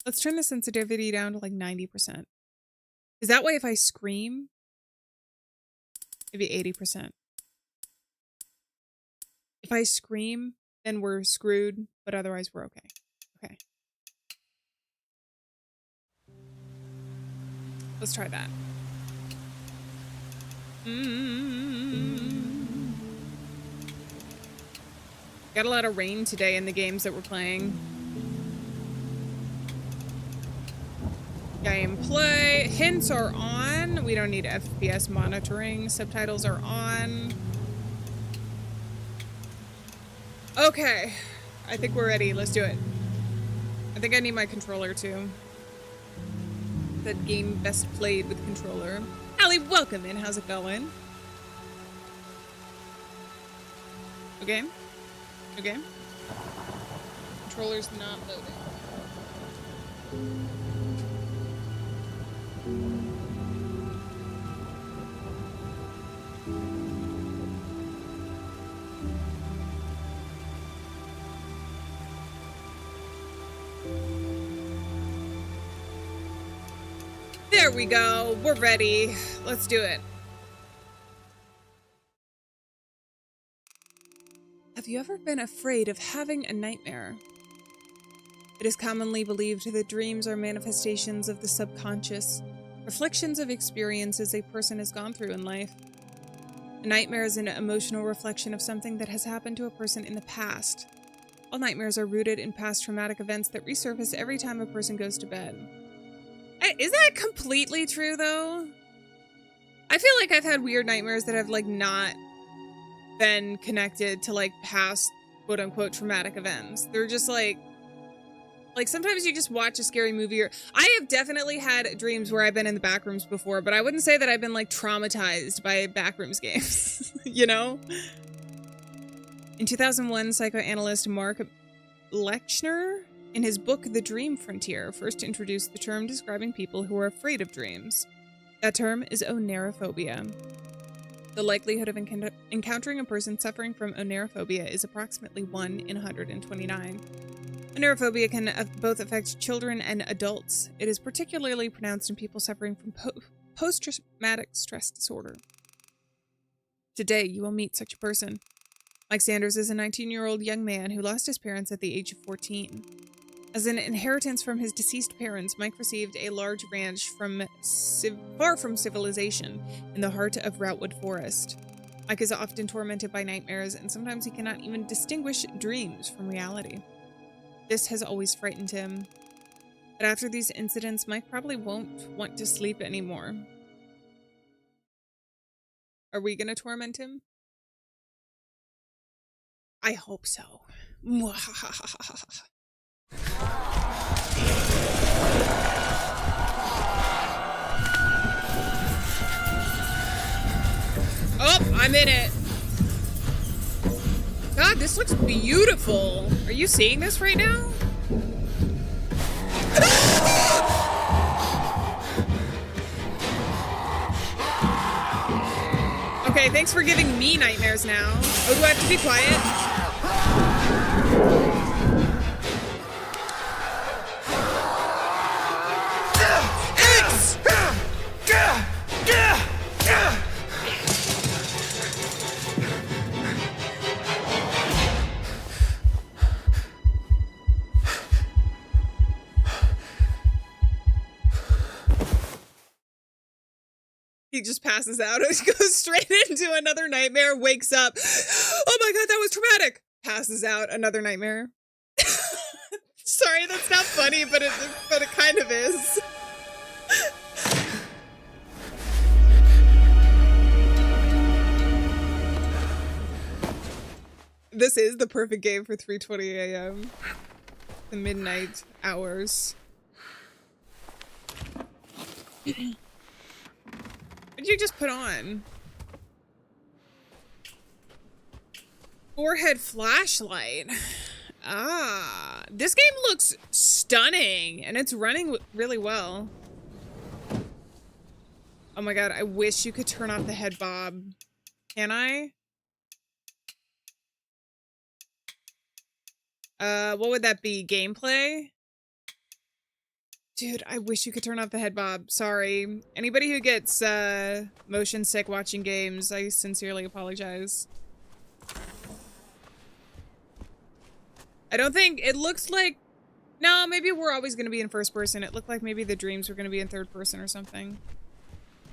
Let's turn the sensitivity down to like 90%. Is that way if I scream? Maybe 80%. If I scream, then we're screwed, but otherwise we're okay. Okay. Let's try that. Got a lot of rain today in the games that we're playing. Gameplay. Hints are on. We don't need FPS monitoring. Subtitles are on. Okay. I think we're ready. Let's do it. I think I need my controller too. That game best played with controller. Allie, welcome in. How's it going? Okay. Okay. Controller's not loading. There we go. We're ready. Let's do it. Have you ever been afraid of having a nightmare? It is commonly believed that dreams are manifestations of the subconscious, reflections of experiences a person has gone through in life. A nightmare is an emotional reflection of something that has happened to a person in the past. All nightmares are rooted in past traumatic events that resurface every time a person goes to bed. Is that completely true, though? I feel like I've had weird nightmares that have, like, not been connected to, like, past quote-unquote traumatic events. They're just, like, sometimes you just watch a scary movie or... I have definitely had dreams where I've been in the backrooms before, but I wouldn't say that I've been, like, traumatized by backrooms games, you know? In 2001, psychoanalyst Mark Lechner, in his book The Dream Frontier, first introduced the term describing people who are afraid of dreams. That term is Onierphobia. The likelihood of encountering a person suffering from onierphobia is approximately 1 in 129. Onierphobia can both affect children and adults. It is particularly pronounced in people suffering from post-traumatic stress disorder. Today, you will meet such a person. Mike Sanders is a 19-year-old young man who lost his parents at the age of 14. As an inheritance from his deceased parents, Mike received a large ranch far from civilization in the heart of Routwood Forest. Mike is often tormented by nightmares, and sometimes he cannot even distinguish dreams from reality. This has always frightened him. But after these incidents, Mike probably won't want to sleep anymore. Are we gonna torment him? I hope so. Oh, I'm in it. God, this looks beautiful. Are you seeing this right now? Okay, thanks for giving me nightmares now. Oh, do I have to be quiet? He just passes out. He goes straight into another nightmare, wakes up. Oh my God, that was traumatic. Passes out, another nightmare. Sorry, that's not funny, but it kind of is. This is the perfect game for 3:20 a.m. The midnight hours. What did you just put on? Forehead flashlight. Ah, this game looks stunning and it's running really well. Oh my god, I wish you could turn off the head bob. Can I? What would that be? Gameplay? Dude, I wish you could turn off the head bob. Sorry. Anybody who gets, motion sick watching games, I sincerely apologize. I don't think, it looks like, no, maybe we're always gonna be in first person. It looked like maybe the dreams were gonna be in third person or something.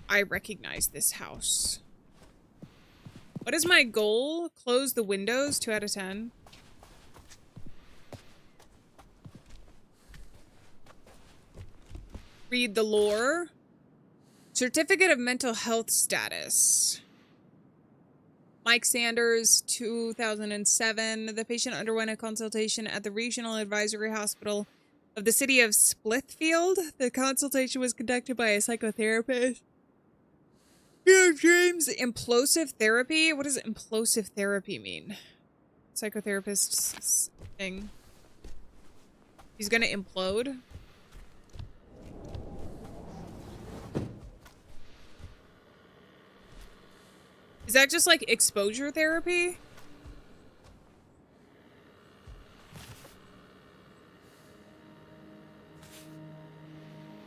I recognize this house. What is my goal? Close the windows, 2 out of 10. Read the lore. Certificate of mental health status. Mike Sanders, 2007. The patient underwent a consultation at the Regional Advisory Hospital of the city of Smithfield. The consultation was conducted by a psychotherapist. Fear of dreams. Implosive therapy? What does implosive therapy mean? Psychotherapist's thing. He's gonna implode? Is that just like exposure therapy?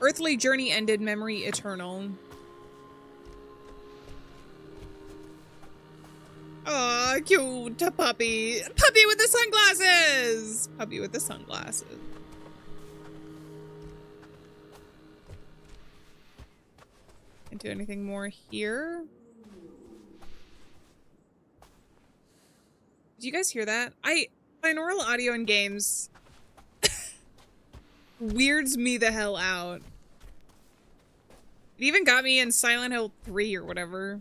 Earthly journey ended, memory eternal. Aw, cute puppy. Puppy with the sunglasses! Puppy with the sunglasses. Can't do anything more here. Do you guys hear that? Binaural audio in games weirds me the hell out. It even got me in Silent Hill 3 or whatever.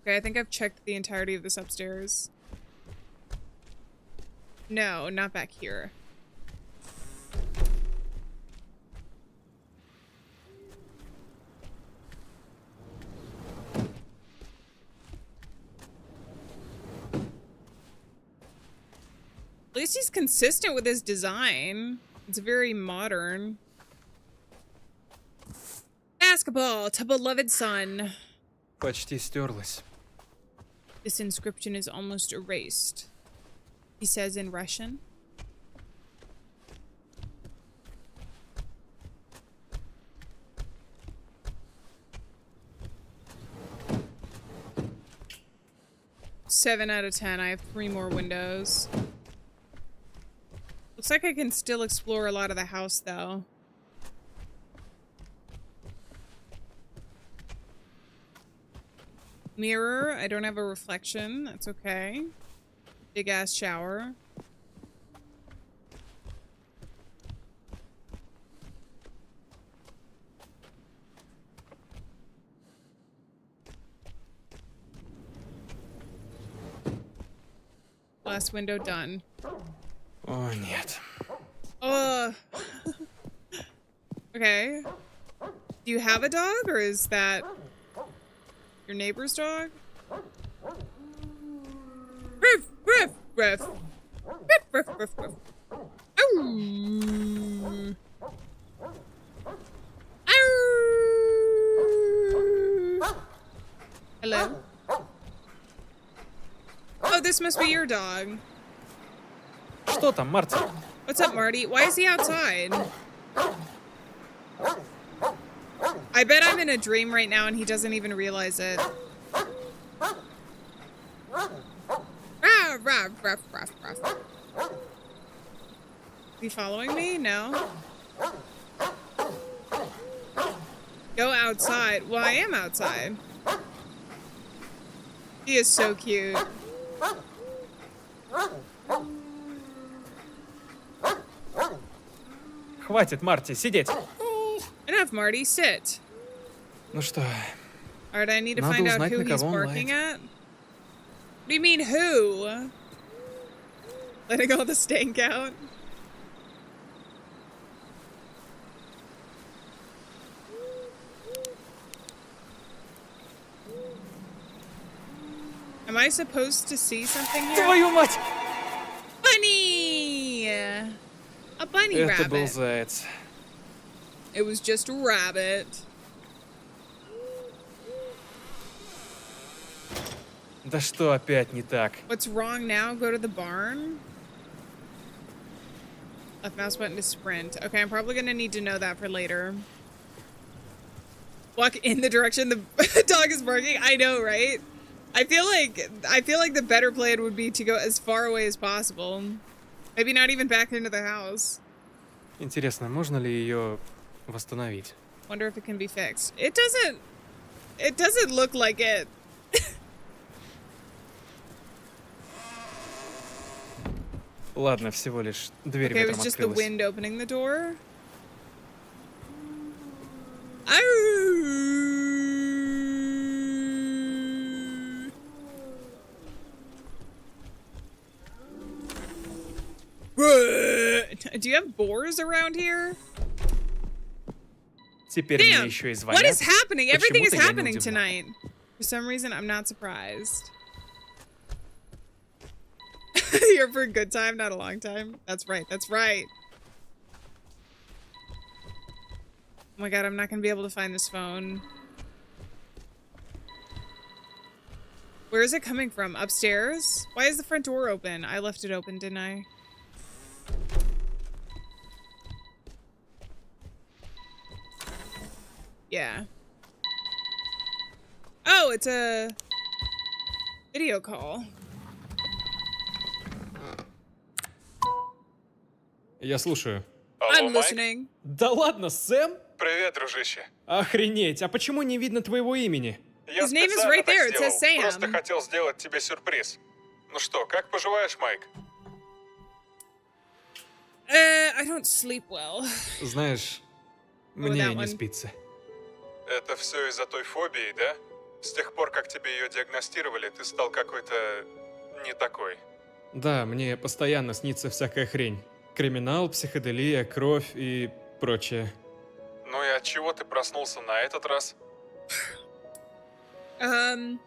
Okay, I think I've checked the entirety of this upstairs. No, not back here. At least he's consistent with his design. It's very modern. Basketball to beloved son. Почти стерлась. This inscription is almost erased. He says in Russian. Seven out of 10. I have 3 more windows. Looks like I can still explore a lot of the house, though. Mirror. I don't have a reflection. That's okay. Big ass shower. Last window done. О, нет. Okay. Do you have a dog, or is that your neighbor's dog? Ruff, ruff, ruff. Ruff, ruff, ruff, ruff. Ow. Ow. Hello? Oh, this must be your dog. Что там, Марти? What's up, Marty? Why is he outside? I bet I'm in a dream right now and he doesn't even realize it. Ruff, ruff, ruff, ruff. Is he following me? No. Go outside. Well, I am outside. He is so cute. Хватит, Марти, сидеть. Enough, Marty. Sit. Ну что, Alright, I need to Надо find out узнать, who на he's кого он barking лает. at. What do you mean, who? Letting all the stank out? Am I supposed to see something here? Твою мать! Bunny! A bunny Это был rabbit. заяц. It was just a rabbit. Да что опять не так? What's wrong now? Go to the barn? Left mouse button to sprint. Okay, I'm probably gonna need to know that for later. Walk in the direction the dog is barking. I know, right? I feel like the better plan would be to go as far away as possible. Maybe not even back into the house. Интересно, можно ли ее восстановить? Wonder if it can be fixed. It doesn't look like it. Ладно, всего лишь дверь Okay, it ветром was just the открылась. wind opening the door. Do you have boars around here? Теперь мне Damn, еще и what звонят. is happening? Everything is Почему-то я не happening удивлен. tonight. For some reason, I'm not surprised. You're for a good time, not a long time. That's right. That's right. Oh my god, I'm not gonna be able to find this phone. Where is it coming from? Upstairs? Why is the front door open? I left it open, didn't I? Yeah. Oh, it's a video call. Я слушаю. I'm listening. Да ладно, Сэм? Привет, дружище. Охренеть, а почему не видно твоего имени? Я His name is специально right так there. It сделал. says Sam. Просто хотел сделать тебе сюрприз. Ну что, как поживаешь, Майк? I don't sleep well. Знаешь, Oh, мне that не one. спится. Это все из-за той фобии, да? С тех пор, как тебе ее диагностировали, ты стал какой-то не такой. Да, мне постоянно снится всякая хрень. Криминал, психоделия, кровь и прочее. Ну и от чего ты проснулся на этот раз? Tell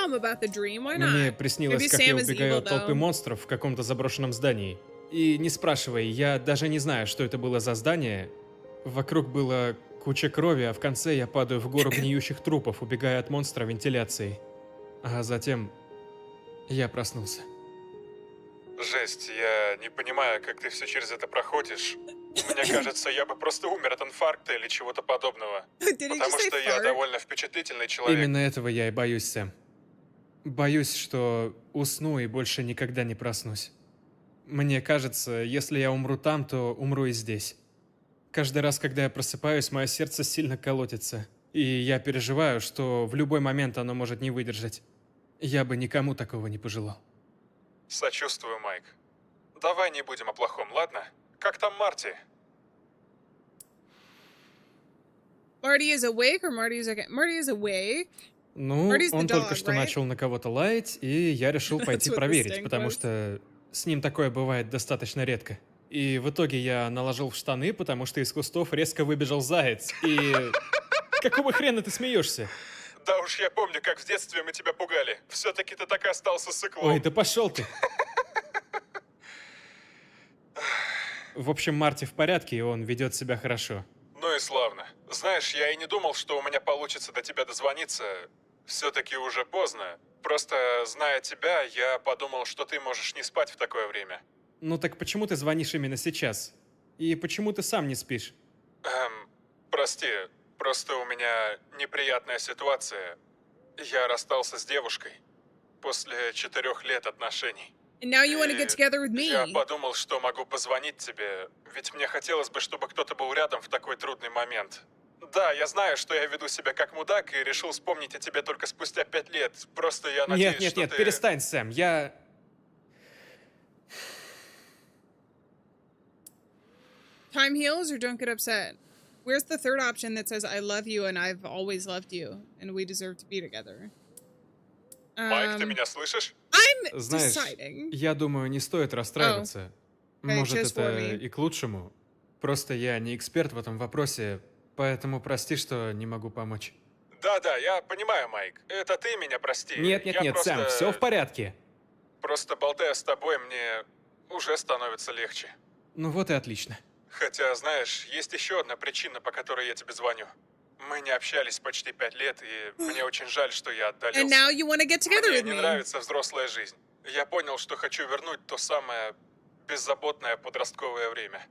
him about the dream. Why not? Мне приснилось, Maybe как я Sam is убегаю evil, от толпы though. монстров в каком-то заброшенном здании. И не спрашивай, я даже не знаю, что это было за здание. Вокруг было куча крови, а в конце я падаю в гору гниющих трупов, убегая от монстра вентиляцией. А затем я проснулся. Жесть, я не понимаю, как ты все через это проходишь. Мне кажется, я бы просто умер от инфаркта или чего-то подобного. Did he Потому just say что я fart? довольно впечатлительный человек. Именно этого я и боюсь, Сэм. Боюсь, что усну и больше никогда не проснусь. Мне кажется, если я умру там, то умру и здесь. Каждый раз, когда я просыпаюсь, мое сердце сильно колотится. И я переживаю, что в любой момент оно может не выдержать. Я бы никому такого не пожелал. Сочувствую, Майк. Давай не будем о плохом, ладно? Как там Марти? Marty is awake or Marty is okay? Marty is awake. Ну, Marty's the он только dog, что right? начал на кого-то лаять, и я решил That's пойти what the проверить, stink потому was. что с ним такое бывает достаточно редко. И в итоге я наложил в штаны, потому что из кустов резко выбежал заяц. И... Какого хрена ты смеешься? Да уж я помню, как в детстве мы тебя пугали. Все-таки ты так и остался сыклом. Ой, да пошел ты. В общем, Марти в порядке, и он ведет себя хорошо. Ну и славно. Знаешь, я и не думал, что у меня получится до тебя дозвониться. Все-таки уже поздно. Просто, зная тебя, я подумал, что ты можешь не спать в такое время. Ну так почему ты звонишь именно сейчас? И почему ты сам не спишь? Прости, просто у меня неприятная ситуация. Я расстался с девушкой после 4 лет отношений. And now you want to get И together with me. Я подумал, что могу позвонить тебе, ведь мне хотелось бы, чтобы кто-то был рядом в такой трудный момент. Да, я знаю, что я веду себя как мудак и решил вспомнить о тебе только спустя 5 лет. Просто я надеюсь, Нет, что ты... перестань, Сэм, я... Time heals or don't get upset. Where's the third option that says I love you and I've always loved you and we deserve to be together? Майк, ты меня слышишь? I'm Знаешь, deciding. я думаю, не стоит расстраиваться. Okay, Может, just for это me. и к лучшему. Просто я не эксперт в этом вопросе, поэтому прости, что не могу помочь. Да, я понимаю, Майк. Это ты меня прости. Нет, Я просто... Сэм, все в порядке. Просто болтая с тобой, мне уже становится легче. Ну вот и отлично. Хотя, знаешь, есть еще одна причина, по которой я тебе звоню. Мы не общались почти 5 лет, и мне очень жаль, что я отдалился. And now you want to get together Мне with не me. нравится взрослая жизнь. Я понял, что хочу вернуть то самое беззаботное подростковое время.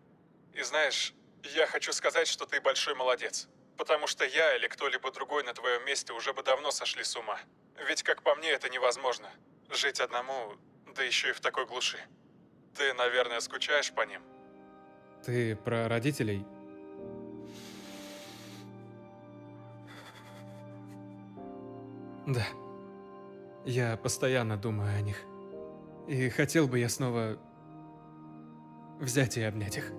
И знаешь, я хочу сказать, что ты большой молодец. Потому что я или кто-либо другой на твоем месте уже бы давно сошли с ума. Ведь, как по мне, это невозможно. Жить одному, да еще и в такой глуши. Ты, наверное, скучаешь по ним? Ты про родителей? Да. Я постоянно думаю о них. И хотел бы я снова взять и обнять их.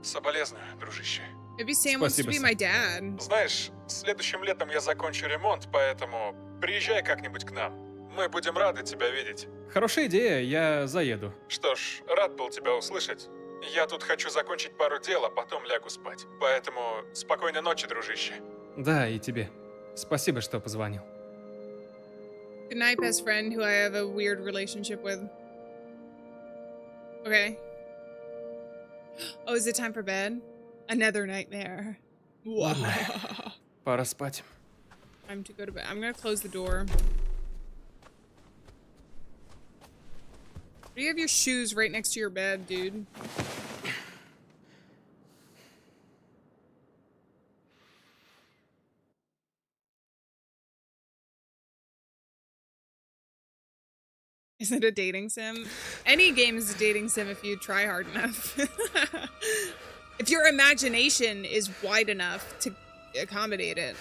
Соболезную, дружище. Maybe Sam wants to Спасибо, be Сэм. my dad. Знаешь, следующим летом я закончу ремонт, поэтому приезжай как-нибудь к нам. Мы будем рады тебя видеть. Хорошая идея, я заеду. Что ж, рад был тебя услышать. Я тут хочу закончить пару дел, а потом лягу спать. Поэтому спокойной ночи, дружище. Да, и тебе. Спасибо, что позвонил. Good night, best friend, who I have a weird relationship with. Okay. Oh, is it time for bed? Another nightmare. Ладно. Пора спать. Time to go to bed. I'm gonna close the door. Do you have your shoes right next to your bed, dude? Is it a dating sim? Any game is a dating sim if you try hard enough. If your imagination is wide enough to accommodate it.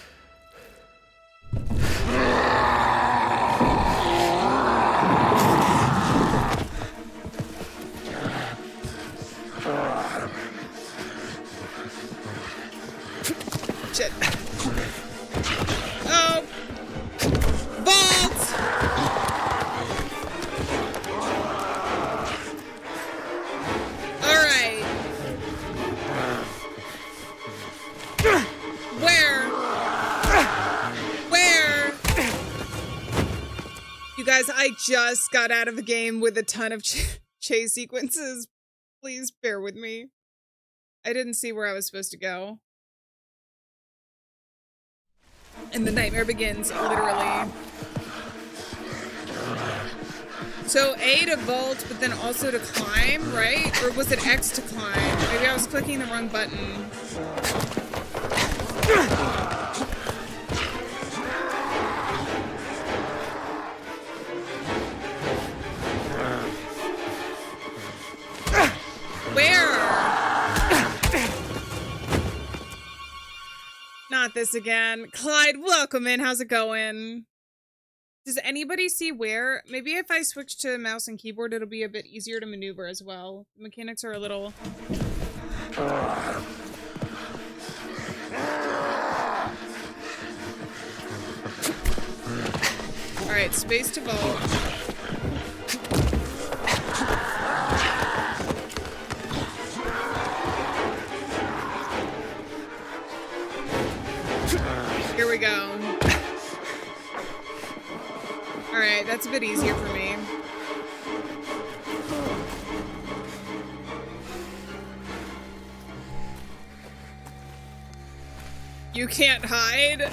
Shit. Oh! Vault! Alright. Where? You guys, I just got out of a game with a ton of chase sequences. Please bear with me. I didn't see where I was supposed to go. And the nightmare begins, literally. So A to vault, but then also to climb, right? Or was it X to climb? Maybe I was clicking the wrong button. Where? Not this again. Clyde, welcome in. How's it going? Does anybody see where? Maybe if I switch to mouse and keyboard, it'll be a bit easier to maneuver as well. The mechanics are a little... Alright, space to vault. Here we go. Alright, that's a bit easier for me. You can't hide?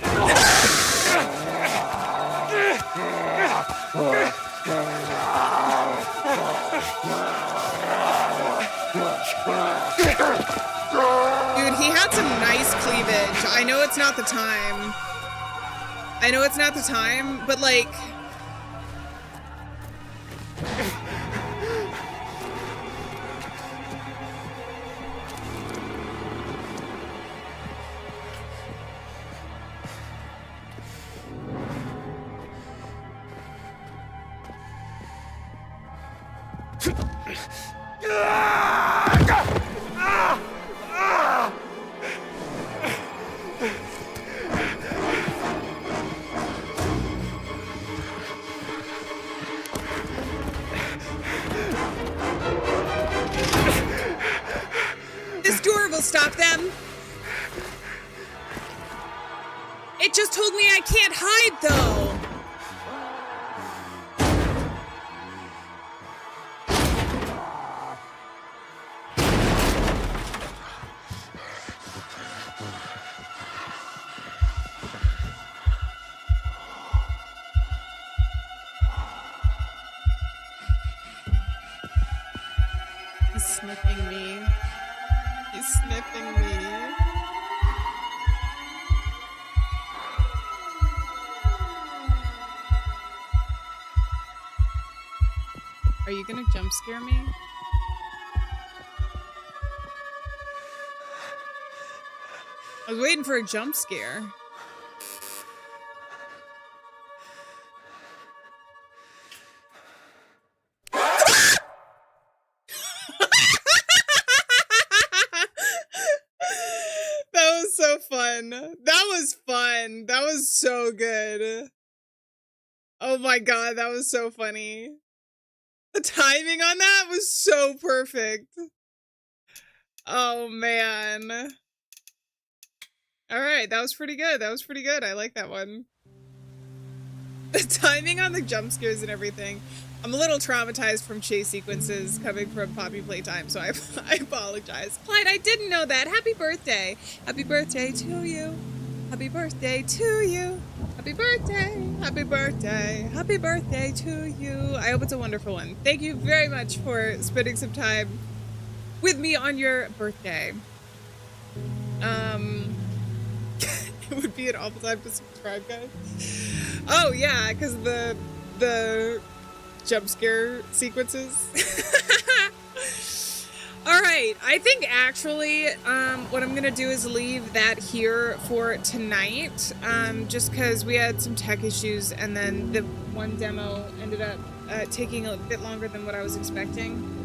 Dude, he had some nice cleavage. I know it's not the time. But like... stop them. It just told me I can't hide, though. He's sniffing me. He's sniffing me. Are you gonna jump scare me? I was waiting for a jump scare. That was so fun. That was fun. That was so good. Oh my god, that was so funny. The timing on that was so perfect. Oh man. All right, that was pretty good. That was pretty good. I like that one. The timing on the jump scares and everything. I'm a little traumatized from chase sequences coming from Poppy Playtime, so I apologize. Clyde, I didn't know that. Happy birthday. Happy birthday to you. Happy birthday to you. Happy birthday. Happy birthday. Happy birthday to you. I hope it's a wonderful one. Thank you very much for spending some time with me on your birthday. It would be an awful time to subscribe, guys. Oh yeah, because the jump scare sequences. All right, I think actually what I'm gonna do is leave that here for tonight, just because we had some tech issues and then the one demo ended up taking a bit longer than what I was expecting.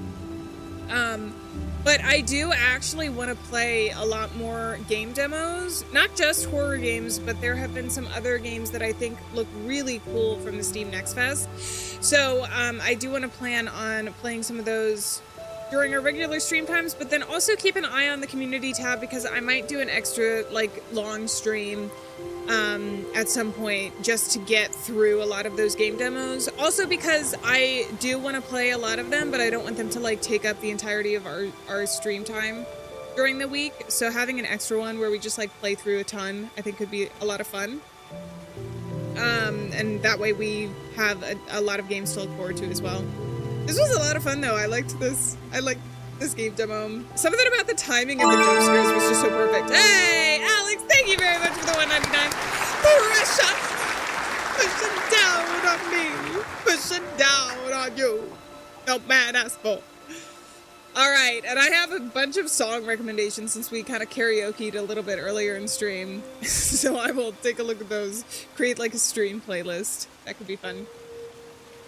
But I do actually want to play a lot more game demos, not just horror games, but there have been some other games that I think look really cool from the Steam Next Fest. So I do want to plan on playing some of those during our regular stream times, but then also keep an eye on the community tab because I might do an extra like long stream at some point just to get through a lot of those game demos. Also because I do want to play a lot of them, but I don't want them to like take up the entirety of our stream time during the week. So having an extra one where we just like play through a ton, I think could be a lot of fun. And that way we have a lot of games to look forward to as well. This was a lot of fun though. I liked this. I liked this game demo. Something about the timing of the jump scares was just so perfect. Hey, Alex, thank you very much for the $1.99. Pressure! Pushing down on me. Pushing down on you. No man asked for. All right, and I have a bunch of song recommendations since we kind of karaoke'd a little bit earlier in stream. So I will take a look at those, create like a stream playlist. That could be fun.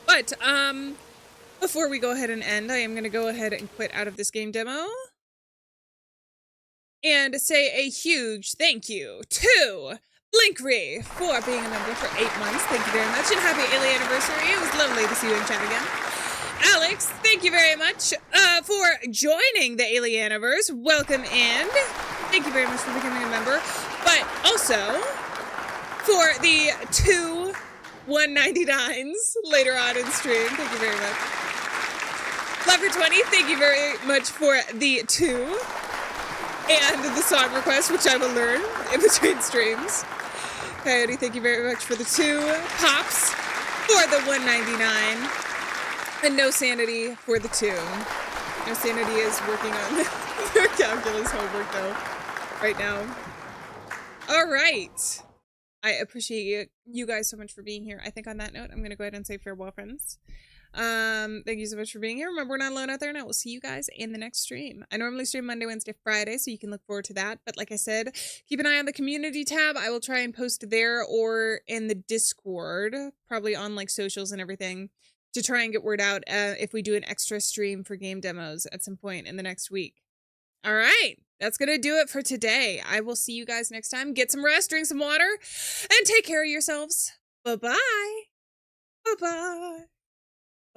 But, before we go ahead and end, I am going to go ahead and quit out of this game demo. And say a huge thank you to Blinkry for being a member for 8 months. Thank you very much, and happy Alien anniversary. It was lovely to see you in chat again. Alex, thank you very much for joining the Alieaniverse. Welcome in. Thank you very much for becoming a member. But also, for the 2 $1.99s later on in stream, thank you very much. Lover 20, thank you very much for the 2 and the song request, which I will learn in between streams. Coyote, thank you very much for the 2 pops for the $1.99. And No Sanity for the 2. No Sanity is working on their calculus homework, though, right now. All right. I appreciate you guys so much for being here. I think on that note, I'm going to go ahead and say farewell, friends. Thank you so much for being here. Remember, we're not alone out there, and I will see you guys in the next stream. I normally stream Monday, Wednesday, Friday, so you can look forward to that. But like I said, keep an eye on the community tab. I will try and post there or in the Discord, probably on like socials and everything, to try and get word out if we do an extra stream for game demos at some point in the next week. All right, that's going to do it for today. I will see you guys next time. Get some rest, drink some water, and take care of yourselves. Bye-bye. Bye-bye.